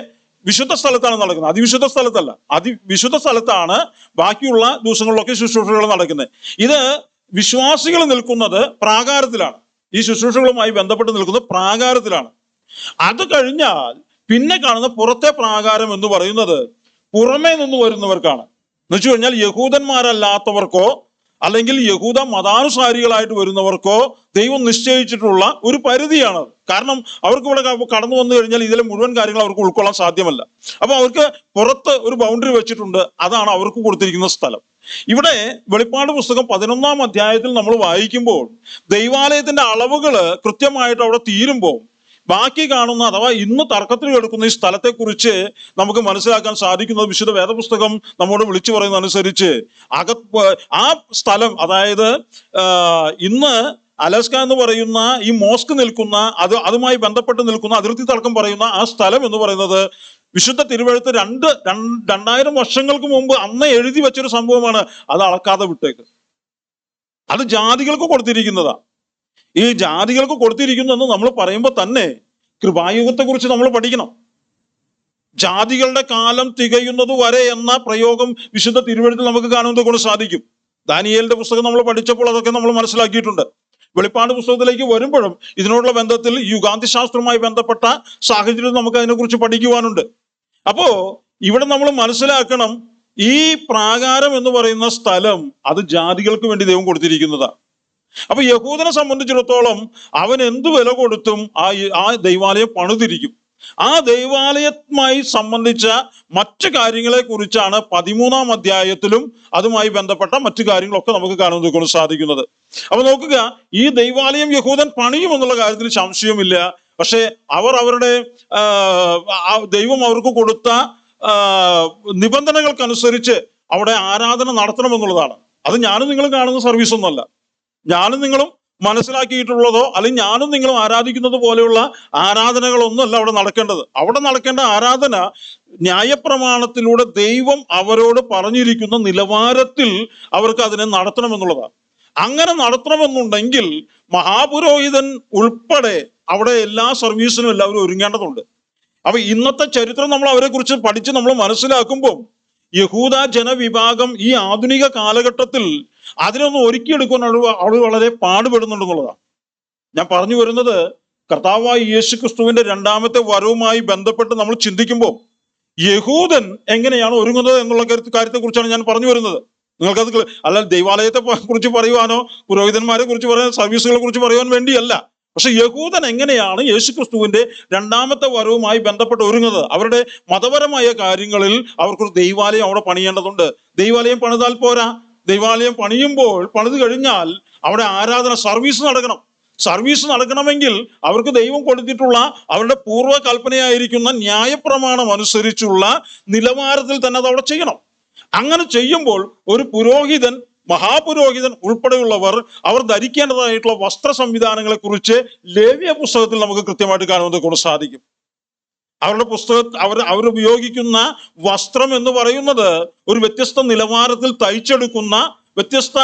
വിശുദ്ധ സ്ഥലത്താണ് നടക്കുന്നത്, അതിവിശുദ്ധ സ്ഥലത്തല്ല. അതിവിശുദ്ധ സ്ഥലത്താണ് ബാക്കിയുള്ള ദിവസങ്ങളിലൊക്കെ ശുശ്രൂഷകൾ നടക്കുന്നത്. ഇത് വിശ്വാസികൾ നിൽക്കുന്നത് പ്രാകാരത്തിലാണ്, ഈ ശുശ്രൂഷകളുമായി ബന്ധപ്പെട്ട് നിൽക്കുന്നത് പ്രാകാരത്തിലാണ്. അത് കഴിഞ്ഞാൽ പിന്നെ കാണുന്ന പുറത്തെ പ്രാകാരം എന്ന് പറയുന്നത് പുറമേ നിന്ന് വരുന്നവർക്കാണ്. എന്ന് വെച്ച് കഴിഞ്ഞാൽ യഹൂദന്മാരല്ലാത്തവർക്കോ അല്ലെങ്കിൽ യഹൂദ മതാനുസാരികളായിട്ട് വരുന്നവർക്കോ ദൈവം നിശ്ചയിച്ചിട്ടുള്ള ഒരു പരിധിയാണ്. കാരണം അവർക്ക് ഇവിടെ കടന്നു വന്നു കഴിഞ്ഞാൽ ഇതിലെ മുഴുവൻ കാര്യങ്ങൾ അവർക്ക് ഉൾക്കൊള്ളാൻ സാധ്യമല്ല. അപ്പൊ അവർക്ക് പുറത്ത് ഒരു ബൗണ്ടറി വെച്ചിട്ടുണ്ട്, അതാണ് അവർക്ക് കൊടുത്തിരിക്കുന്ന സ്ഥലം. ഇവിടെ വെളിപ്പാട് പുസ്തകം 11-ാം അധ്യായത്തിൽ നമ്മൾ വായിക്കുമ്പോൾ ദൈവാലയത്തിന്റെ അളവുകൾ കൃത്യമായിട്ട് അവിടെ തീരുമ്പോൾ ബാക്കി കാണുന്ന, അഥവാ ഇന്ന് തർക്കത്തിൽ എടുക്കുന്ന ഈ സ്ഥലത്തെക്കുറിച്ച് നമുക്ക് മനസ്സിലാക്കാൻ സാധിക്കുന്നത്, വിശുദ്ധ വേദപുസ്തകം നമ്മോട് വിളിച്ചു പറയുന്ന അനുസരിച്ച് ആ സ്ഥലം, അതായത് ഇന്ന് അലസ്ക എന്ന് പറയുന്ന ഈ മോസ്ക് നിൽക്കുന്ന, അതുമായി ബന്ധപ്പെട്ട് നിൽക്കുന്ന അതിർത്തി തർക്കം പറയുന്ന ആ സ്ഥലം എന്ന് പറയുന്നത് വിശുദ്ധ തിരുവെഴുത്ത് 2000 വർഷങ്ങൾക്ക് മുമ്പ് അന്ന് എഴുതി വെച്ചൊരു സംഭവമാണ്. അത് അളക്കാതെ വിട്ടേക്ക്. അത് ജാതികൾക്ക് കൊടുത്തിരിക്കുന്നതാ. ഈ ജാതികൾക്ക് കൊടുത്തിരിക്കുന്നു നമ്മൾ പറയുമ്പോൾ തന്നെ കൃപായുഗത്തെ കുറിച്ച് നമ്മൾ പഠിക്കണം. ജാതികളുടെ കാലം തികയുന്നത് വരെ എന്ന പ്രയോഗം വിശുദ്ധ തിരുവെഴുത്തിൽ നമുക്ക് കാണുന്നത് കൊണ്ട് സാധിക്കും. ദാനിയേലിന്റെ പുസ്തകം നമ്മൾ പഠിച്ചപ്പോൾ അതൊക്കെ നമ്മൾ മനസ്സിലാക്കിയിട്ടുണ്ട്. വെളിപ്പാട് പുസ്തകത്തിലേക്ക് വരുമ്പോഴും ഇതിനോടുള്ള ബന്ധത്തിൽ യുഗാന്തിശാസ്ത്രവുമായി ബന്ധപ്പെട്ട സാഹചര്യം നമുക്ക് അതിനെക്കുറിച്ച് പഠിക്കുവാനുണ്ട്. അപ്പോ ഇവിടെ നമ്മൾ മനസ്സിലാക്കണം, ഈ പ്രാകാരം എന്ന് പറയുന്ന സ്ഥലം അത് ജാതികൾക്ക് വേണ്ടി ദൈവം കൊടുത്തിരിക്കുന്നതാണ്. അപ്പൊ യഹൂദനെ സംബന്ധിച്ചിടത്തോളം അവൻ എന്ത് വില കൊടുത്തും ആ ദൈവാലയം പണിതിരിക്കും. ആ ദൈവാലയവുമായി സംബന്ധിച്ച മറ്റു കാര്യങ്ങളെ കുറിച്ചാണ് 13-ാം അധ്യായത്തിലും അതുമായി ബന്ധപ്പെട്ട മറ്റു കാര്യങ്ങളൊക്കെ നമുക്ക് കാണുന്നത് കൊണ്ട് സാധിക്കുന്നത്. അപ്പൊ നോക്കുക, ഈ ദൈവാലയം യഹൂദൻ പണിയും എന്നുള്ള കാര്യത്തിൽ സംശയമില്ല. പക്ഷെ അവരുടെ ദൈവം അവർക്ക് കൊടുത്ത നിബന്ധനകൾക്കനുസരിച്ച് അവിടെ ആരാധന നടത്തണമെന്നുള്ളതാണ്. അത് ഞാനും നിങ്ങളും കാണുന്ന സർവീസ് ഒന്നുമല്ല. ഞാനും നിങ്ങളും മനസ്സിലാക്കിയിട്ടുള്ളതോ അല്ലെങ്കിൽ ഞാനും നിങ്ങളും ആരാധിക്കുന്നത് പോലെയുള്ള ആരാധനകളൊന്നും അല്ല അവിടെ നടക്കേണ്ടത്. അവിടെ നടക്കേണ്ട ആരാധന ന്യായപ്രമാണത്തിലൂടെ ദൈവം അവരോട് പറഞ്ഞിരിക്കുന്ന നിലവാരത്തിൽ അവർക്ക് അതിനെ നടത്തണമെന്നുള്ളതാണ്. അങ്ങനെ നടത്തണമെന്നുണ്ടെങ്കിൽ മഹാപുരോഹിതൻ ഉൾപ്പെടെ അവിടെ എല്ലാ സർവീസിനും എല്ലാവരും ഒരുങ്ങേണ്ടതുണ്ട്. അപ്പൊ ഇന്നത്തെ ചരിത്രം നമ്മൾ അവരെ കുറിച്ച് പഠിച്ച് നമ്മൾ മനസ്സിലാക്കുമ്പോൾ യഹൂദ ജനവിഭാഗം ഈ ആധുനിക കാലഘട്ടത്തിൽ അതിനൊന്നും ഒരുക്കിയെടുക്കാൻ അവൾ വളരെ പാടുപെടുന്നുണ്ടെന്നുള്ളതാണ്. ഞാൻ പറഞ്ഞു വരുന്നത്, കർത്താവായ യേശു ക്രിസ്തുവിന്റെ 2ാമത്തെ വരവുമായി ബന്ധപ്പെട്ട് നമ്മൾ ചിന്തിക്കുമ്പോൾ യഹൂദൻ എങ്ങനെയാണ് ഒരുങ്ങുന്നത് എന്നുള്ള കാര്യത്തെ കുറിച്ചാണ് ഞാൻ പറഞ്ഞു വരുന്നത്. നിങ്ങൾക്കത് അല്ല ദൈവാലയത്തെ കുറിച്ച് പറയുവാനോ പുരോഹിതന്മാരെ കുറിച്ച് പറയാൻ സർവീസുകളെ കുറിച്ച് പറയുവാൻ വേണ്ടിയല്ല. പക്ഷെ യഹൂദൻ എങ്ങനെയാണ് യേശു ക്രിസ്തുവിന്റെ 2ാമത്തെ വരവുമായി ബന്ധപ്പെട്ട് ഒരുങ്ങുന്നത്? അവരുടെ മതപരമായ കാര്യങ്ങളിൽ അവർക്കൊരു ദൈവാലയം അവിടെ പണിയേണ്ടതുണ്ട്. ദൈവാലയം പണിതാൽ പോരാ, ദൈവാലയം പണിത് കഴിഞ്ഞാൽ അവിടെ ആരാധന സർവീസ് നടക്കണം. സർവീസ് നടക്കണമെങ്കിൽ അവർക്ക് ദൈവം കൊടുത്തിട്ടുള്ള അവരുടെ പൂർവ്വ കൽപ്പനയായിരിക്കുന്ന ന്യായപ്രമാണം അനുസരിച്ചുള്ള നിലവാരത്തിൽ തന്നെ അത് അവിടെ ചെയ്യണം. അങ്ങനെ ചെയ്യുമ്പോൾ ഒരു പുരോഹിതൻ, മഹാപുരോഹിതൻ ഉൾപ്പെടെയുള്ളവർ അവർ ധരിക്കേണ്ടതായിട്ടുള്ള വസ്ത്ര സംവിധാനങ്ങളെ കുറിച്ച് ലേവ്യ പുസ്തകത്തിൽ നമുക്ക് കൃത്യമായിട്ട് കാണുന്നത് കൊണ്ട് സാധിക്കും. അവരുടെ അവർ ഉപയോഗിക്കുന്ന വസ്ത്രം എന്ന് പറയുന്നത് ഒരു വ്യത്യസ്ത നിലവാരത്തിൽ തയ്ച്ചെടുക്കുന്ന വ്യത്യസ്ത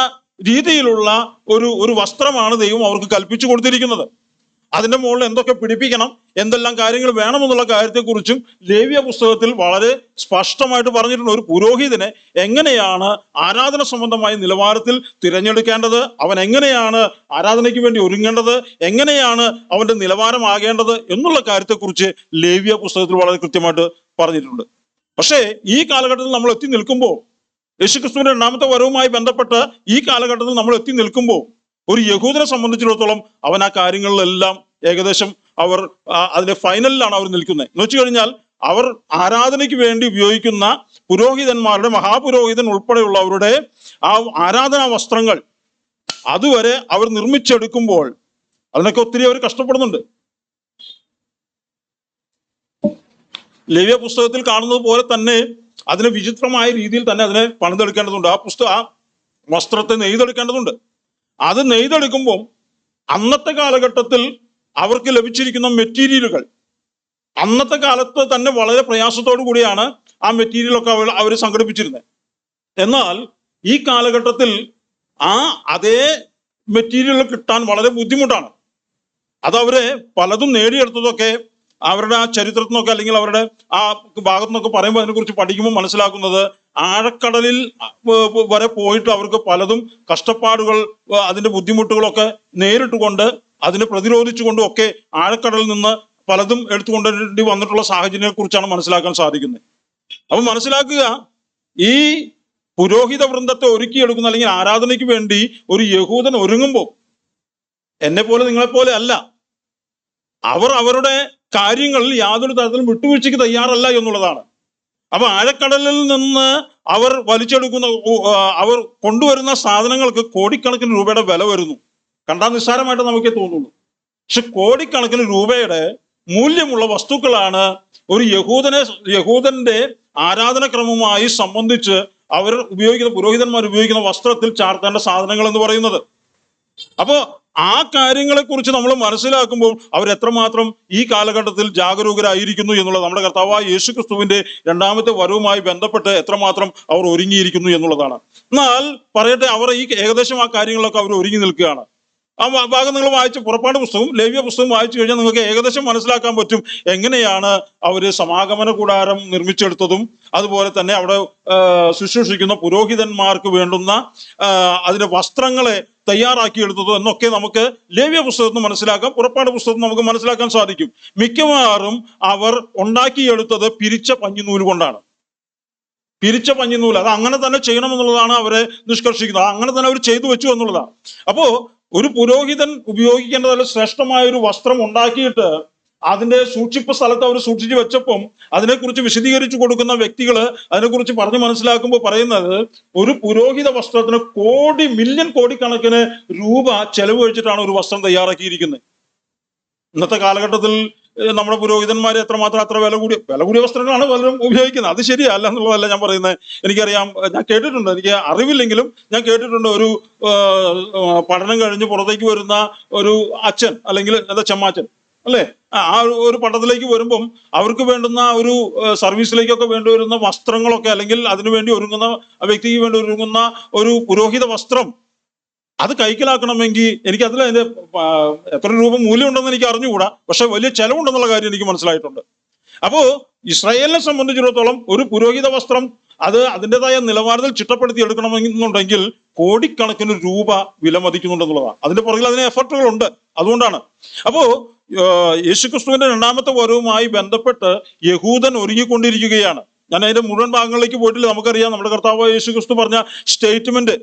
രീതിയിലുള്ള ഒരു വസ്ത്രമാണ് ദൈവം അവർക്ക് കൽപ്പിച്ചു കൊടുത്തിരിക്കുന്നത്. അതിന്റെ മുകളിൽ എന്തൊക്കെ പിടിപ്പിക്കണം, എന്തെല്ലാം കാര്യങ്ങൾ വേണമെന്നുള്ള കാര്യത്തെക്കുറിച്ചും ലേവ്യ പുസ്തകത്തിൽ വളരെ സ്പഷ്ടമായിട്ട് പറഞ്ഞിട്ടുണ്ട്. ഒരു പുരോഹിതനെ എങ്ങനെയാണ് ആരാധന സംബന്ധമായ നിലവാരത്തിൽ തിരഞ്ഞെടുക്കേണ്ടത്, അവൻ എങ്ങനെയാണ് ആരാധനയ്ക്ക് വേണ്ടി ഒരുങ്ങേണ്ടത്, എങ്ങനെയാണ് അവന്റെ നിലവാരമാകേണ്ടത് എന്നുള്ള കാര്യത്തെക്കുറിച്ച് ലേവ്യ പുസ്തകത്തിൽ വളരെ കൃത്യമായിട്ട് പറഞ്ഞിട്ടുണ്ട്. പക്ഷേ ഈ കാലഘട്ടത്തിൽ നമ്മൾ എത്തി നിൽക്കുമ്പോൾ, യേശുക്രിസ്തുവിന്റെ 2ാമത്തെ വരവുമായി ബന്ധപ്പെട്ട് ഈ കാലഘട്ടത്തിൽ നമ്മൾ എത്തി നിൽക്കുമ്പോൾ ഒരു യഹൂദനെ സംബന്ധിച്ചിടത്തോളം അവൻ ആ കാര്യങ്ങളിലെല്ലാം ഏകദേശം അവർ അതിന്റെ ഫൈനലിലാണ് അവർ നിൽക്കുന്നത്. എന്ന് വെച്ച് കഴിഞ്ഞാൽ അവർ ആരാധനയ്ക്ക് വേണ്ടി ഉപയോഗിക്കുന്ന പുരോഹിതന്മാരുടെ, മഹാപുരോഹിതൻ ഉൾപ്പെടെയുള്ളവരുടെ ആ ആരാധനാ വസ്ത്രങ്ങൾ അതുവരെ അവർ നിർമ്മിച്ചെടുക്കുമ്പോൾ അതിനൊക്കെ ഒത്തിരി അവർ കഷ്ടപ്പെടുന്നുണ്ട്. ലേവ്യ പുസ്തകത്തിൽ കാണുന്നത് പോലെ തന്നെ അതിനെ വിചിത്രമായ രീതിയിൽ തന്നെ അതിനെ പണിതെടുക്കേണ്ടതുണ്ട്. ആ വസ്ത്രത്തെ നെയ്തെടുക്കേണ്ടതുണ്ട്. അത് നെയ്തെടുക്കുമ്പോൾ അന്നത്തെ കാലഘട്ടത്തിൽ അവർക്ക് ലഭിച്ചിരിക്കുന്ന മെറ്റീരിയലുകൾ അന്നത്തെ കാലത്ത് തന്നെ വളരെ പ്രയാസത്തോടു കൂടിയാണ് ആ മെറ്റീരിയലൊക്കെ അവർ സംഘടിപ്പിച്ചിരുന്നത്. എന്നാൽ ഈ കാലഘട്ടത്തിൽ അതേ മെറ്റീരിയൽ കിട്ടാൻ വളരെ ബുദ്ധിമുട്ടാണ്. അതവരെ പലതും നേടിയെടുത്തതൊക്കെ അവരുടെ ആ ചരിത്രത്തിൽ നിന്നൊക്കെ അല്ലെങ്കിൽ അവരുടെ ആ ഭാഗത്തു നിന്നൊക്കെ പറയുമ്പോൾ അതിനെക്കുറിച്ച് പഠിക്കുമ്പോൾ മനസ്സിലാക്കുന്നത് ആഴക്കടലിൽ വരെ പോയിട്ട് അവർക്ക് പലതും കഷ്ടപ്പാടുകൾ, അതിന്റെ ബുദ്ധിമുട്ടുകളൊക്കെ നേരിട്ടുകൊണ്ട് അതിനെ പ്രതിരോധിച്ചുകൊണ്ടും ഒക്കെ ആഴക്കടലിൽ നിന്ന് പലതും എടുത്തുകൊണ്ടേണ്ടി വന്നിട്ടുള്ള സാഹചര്യത്തെ കുറിച്ചാണ് മനസ്സിലാക്കാൻ സാധിക്കുന്നത്. അപ്പൊ മനസ്സിലാക്കുക, ഈ പുരോഹിത വൃന്ദത്തെ ഒരുക്കിയെടുക്കുന്ന അല്ലെങ്കിൽ ആരാധനയ്ക്ക് വേണ്ടി ഒരു യഹൂദൻ ഒരുങ്ങുമ്പോൾ എന്നെ പോലെ നിങ്ങളെപ്പോലെ അല്ല. അവർ അവരുടെ കാര്യങ്ങളിൽ യാതൊരു തരത്തിലും വിട്ടുവീഴ്ചയ്ക്ക് തയ്യാറല്ല എന്നുള്ളതാണ്. അപ്പൊ ആഴക്കടലിൽ നിന്ന് അവർ വലിച്ചെടുക്കുന്ന അവർ കൊണ്ടുവരുന്ന സാധനങ്ങൾക്ക് കോടിക്കണക്കിന് രൂപയുടെ വില വരുന്നു. കണ്ടാൽ നിസ്സാരമായിട്ട് നമുക്കേ തോന്നുള്ളൂ. പക്ഷെ കോടിക്കണക്കിന് രൂപയുടെ മൂല്യമുള്ള വസ്തുക്കളാണ് ഒരു യഹൂദന്റെ ആരാധനക്രമവുമായി സംബന്ധിച്ച് അവർ ഉപയോഗിക്കുന്ന പുരോഹിതന്മാർ ഉപയോഗിക്കുന്ന വസ്ത്രത്തിൽ ചാർത്തേണ്ട സാധനങ്ങൾ എന്ന് പറയുന്നത്. അപ്പോ ആ കാര്യങ്ങളെ കുറിച്ച് നമ്മൾ മനസ്സിലാക്കുമ്പോൾ അവരെത്രമാത്രം ഈ കാലഘട്ടത്തിൽ ജാഗരൂകരായിരിക്കുന്നു എന്നുള്ളത്, നമ്മുടെ കർത്താവായ യേശു ക്രിസ്തുവിന്റെ രണ്ടാമത്തെ വരവുമായി ബന്ധപ്പെട്ട് എത്രമാത്രം അവർ ഒരുങ്ങിയിരിക്കുന്നു എന്നുള്ളതാണ്. എന്നാൽ പറയട്ടെ, അവർ ഈ ഏകദേശം ആ കാര്യങ്ങളൊക്കെ അവർ ഒരുങ്ങി നിൽക്കുകയാണ്. ആ ഭാഗം നിങ്ങൾ വായിച്ച്, പുറപ്പാട് പുസ്തകവും ലേവ്യ പുസ്തകവും വായിച്ചു കഴിഞ്ഞാൽ നിങ്ങൾക്ക് ഏകദേശം മനസ്സിലാക്കാൻ പറ്റും എങ്ങനെയാണ് അവര് സമാഗമന കൂടാരം നിർമ്മിച്ചെടുത്തതും അതുപോലെ തന്നെ അവിടെ ശുശ്രൂഷിക്കുന്ന പുരോഹിതന്മാർക്ക് വേണ്ടുന്ന അതിന്റെ വസ്ത്രങ്ങളെ തയ്യാറാക്കിയെടുത്തതും എന്നൊക്കെ നമുക്ക് ലേവ്യ പുസ്തകത്തിൽ മനസ്സിലാക്കാം, പുറപ്പാട് പുസ്തകത്തിൽ നമുക്ക് മനസ്സിലാക്കാൻ സാധിക്കും. മിക്കവാറും അവർ ഉണ്ടാക്കിയെടുത്തത് പിരിച്ച പഞ്ഞിനൂല് കൊണ്ടാണ്. പിരിച്ച പഞ്ഞിനൂല്, അത് അങ്ങനെ തന്നെ ചെയ്യണമെന്നുള്ളതാണ് അവരെ നിഷ്കർഷിക്കുന്നത്. അങ്ങനെ തന്നെ അവർ ചെയ്തു വെച്ചു എന്നുള്ളതാണ്. അപ്പോ ഒരു പുരോഹിതൻ ഉപയോഗിക്കേണ്ടതല്ല ശ്രേഷ്ഠമായ ഒരു വസ്ത്രം ഉണ്ടാക്കിയിട്ട് അതിന്റെ സൂക്ഷിപ്പ് സ്ഥലത്ത് അവർ സൂക്ഷിച്ചു വെച്ചപ്പം അതിനെക്കുറിച്ച് വിശദീകരിച്ചു കൊടുക്കുന്ന വ്യക്തികൾ അതിനെക്കുറിച്ച് പറഞ്ഞ് മനസ്സിലാക്കുമ്പോൾ പറയുന്നത്, ഒരു പുരോഹിത വസ്ത്രത്തിന് മില്യൺ കോടിക്കണക്കിന് രൂപ ചെലവ് കഴിച്ചിട്ടാണ് ഒരു വസ്ത്രം തയ്യാറാക്കിയിരിക്കുന്നത്. ഇന്നത്തെ കാലഘട്ടത്തിൽ നമ്മുടെ പുരോഹിതന്മാരെ എത്രമാത്രം അത്ര വില കൂടിയ വസ്ത്രങ്ങളാണ് പലരും ഉപയോഗിക്കുന്നത്. അത് ശരിയല്ല എന്നുള്ളതല്ല ഞാൻ പറയുന്നത്. എനിക്കറിയാം, ഞാൻ കേട്ടിട്ടുണ്ട്, എനിക്ക് അറിവില്ലെങ്കിലും ഞാൻ കേട്ടിട്ടുണ്ട്, ഒരു പഠനം കഴിഞ്ഞ് പുറത്തേക്ക് വരുന്ന ഒരു അച്ഛൻ അല്ലെങ്കിൽ എന്താ ചെമ്മാച്ചൻ അല്ലേ, ആ ഒരു പട്ടണത്തിലേക്ക് വരുമ്പം അവർക്ക് വേണ്ടുന്ന ഒരു സർവീസിലേക്കൊക്കെ വേണ്ടി വരുന്ന വസ്ത്രങ്ങളൊക്കെ, അല്ലെങ്കിൽ അതിനുവേണ്ടി ഒരുങ്ങുന്ന വ്യക്തിക്ക് വേണ്ടി ഒരുങ്ങുന്ന ഒരു പുരോഹിത വസ്ത്രം അത് കൈക്കലാക്കണമെങ്കിൽ എനിക്ക് അതിന്റെ എത്ര രൂപ മൂല്യം ഉണ്ടെന്ന് എനിക്ക് അറിഞ്ഞുകൂടാ, പക്ഷെ വലിയ ചെലവുണ്ടെന്നുള്ള കാര്യം എനിക്ക് മനസ്സിലായിട്ടുണ്ട്. അപ്പോ ഇസ്രായേലിനെ സംബന്ധിച്ചിടത്തോളം ഒരു പുരോഹിത വസ്ത്രം അത് അതിൻ്റെതായ നിലവാരത്തിൽ ചിട്ടപ്പെടുത്തി എടുക്കണമെന്നുണ്ടെങ്കിൽ കോടിക്കണക്കിന് രൂപ വിലമതിക്കുന്നുണ്ടെന്നുള്ളതാണ്. അതിന്റെ പുറകിൽ അതിന് എഫർട്ടുകളുണ്ട്. അതുകൊണ്ടാണ്. അപ്പോ യേശുക്രിസ്തുവിന്റെ രണ്ടാമത്തെ വരവുമായി ബന്ധപ്പെട്ട് യഹൂദൻ ഒരുങ്ങിക്കൊണ്ടിരിക്കുകയാണ്. ഞാൻ അതിന്റെ മുഴുവൻ ഭാഗങ്ങളിലേക്ക് പോയിട്ടില്ല. നമുക്കറിയാം, നമ്മുടെ കർത്താവ് യേശുക്രിസ്തു പറഞ്ഞ സ്റ്റേറ്റ്മെന്റ്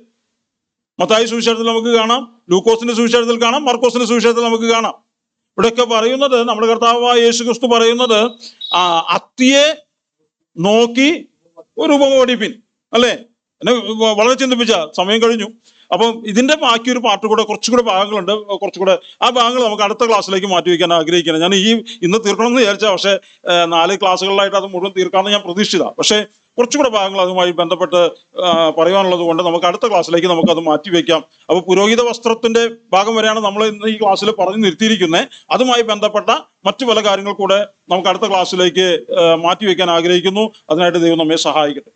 മത്തായി സുവിശേഷത്തിൽ നമുക്ക് കാണാം, ലൂക്കോസിന്റെ സുവിശേഷത്തിൽ കാണാം, മർക്കോസിന്റെ സുവിശേഷത്തിൽ നമുക്ക് കാണാം. ഇവിടെയൊക്കെ പറയുന്നത്, നമ്മുടെ കർത്താവായ യേശുക്രിസ്തു പറയുന്നത്, അത്തിയെ നോക്കി ഒരു ഉപമ പഠിപ്പിൻ, അല്ലേ? എന്നെ വളരെ ചിന്തിപ്പിച്ച സമയം കഴിഞ്ഞു. അപ്പം ഇതിന്റെ ബാക്കി ഒരു പാർട്ട് കൂടെ, കുറച്ചുകൂടെ ഭാഗങ്ങളുണ്ട്. കുറച്ചുകൂടെ ആ ഭാഗങ്ങൾ നമുക്ക് അടുത്ത ക്ലാസ്സിലേക്ക് മാറ്റി വയ്ക്കാൻ ആഗ്രഹിക്കുന്നത്. ഞാൻ ഇന്ന് തീർക്കണം എന്ന് വിചാരിച്ചാൽ, പക്ഷെ 4 ക്ലാസ്സുകളിലായിട്ട് അത് മുഴുവൻ തീർക്കാമെന്ന് ഞാൻ പ്രതീക്ഷിച്ചതാ. പക്ഷെ കുറച്ചുകൂടെ ഭാഗങ്ങൾ അതുമായി ബന്ധപ്പെട്ട് പറയുവാനുള്ളത് കൊണ്ട് നമുക്ക് അടുത്ത ക്ലാസ്സിലേക്ക് നമുക്കത് മാറ്റി വയ്ക്കാം. അപ്പൊ പുരോഹിത വസ്ത്രത്തിന്റെ ഭാഗം വരെയാണ് നമ്മൾ ഇന്ന് ഈ ക്ലാസ്സിൽ പറഞ്ഞു നിർത്തിയിരിക്കുന്നത്. അതുമായി ബന്ധപ്പെട്ട മറ്റു പല കാര്യങ്ങൾ കൂടെ നമുക്ക് അടുത്ത ക്ലാസ്സിലേക്ക് മാറ്റി വയ്ക്കാൻ ആഗ്രഹിക്കുന്നു. അതിനായിട്ട് ദൈവം നമ്മെ സഹായിക്കട്ടെ.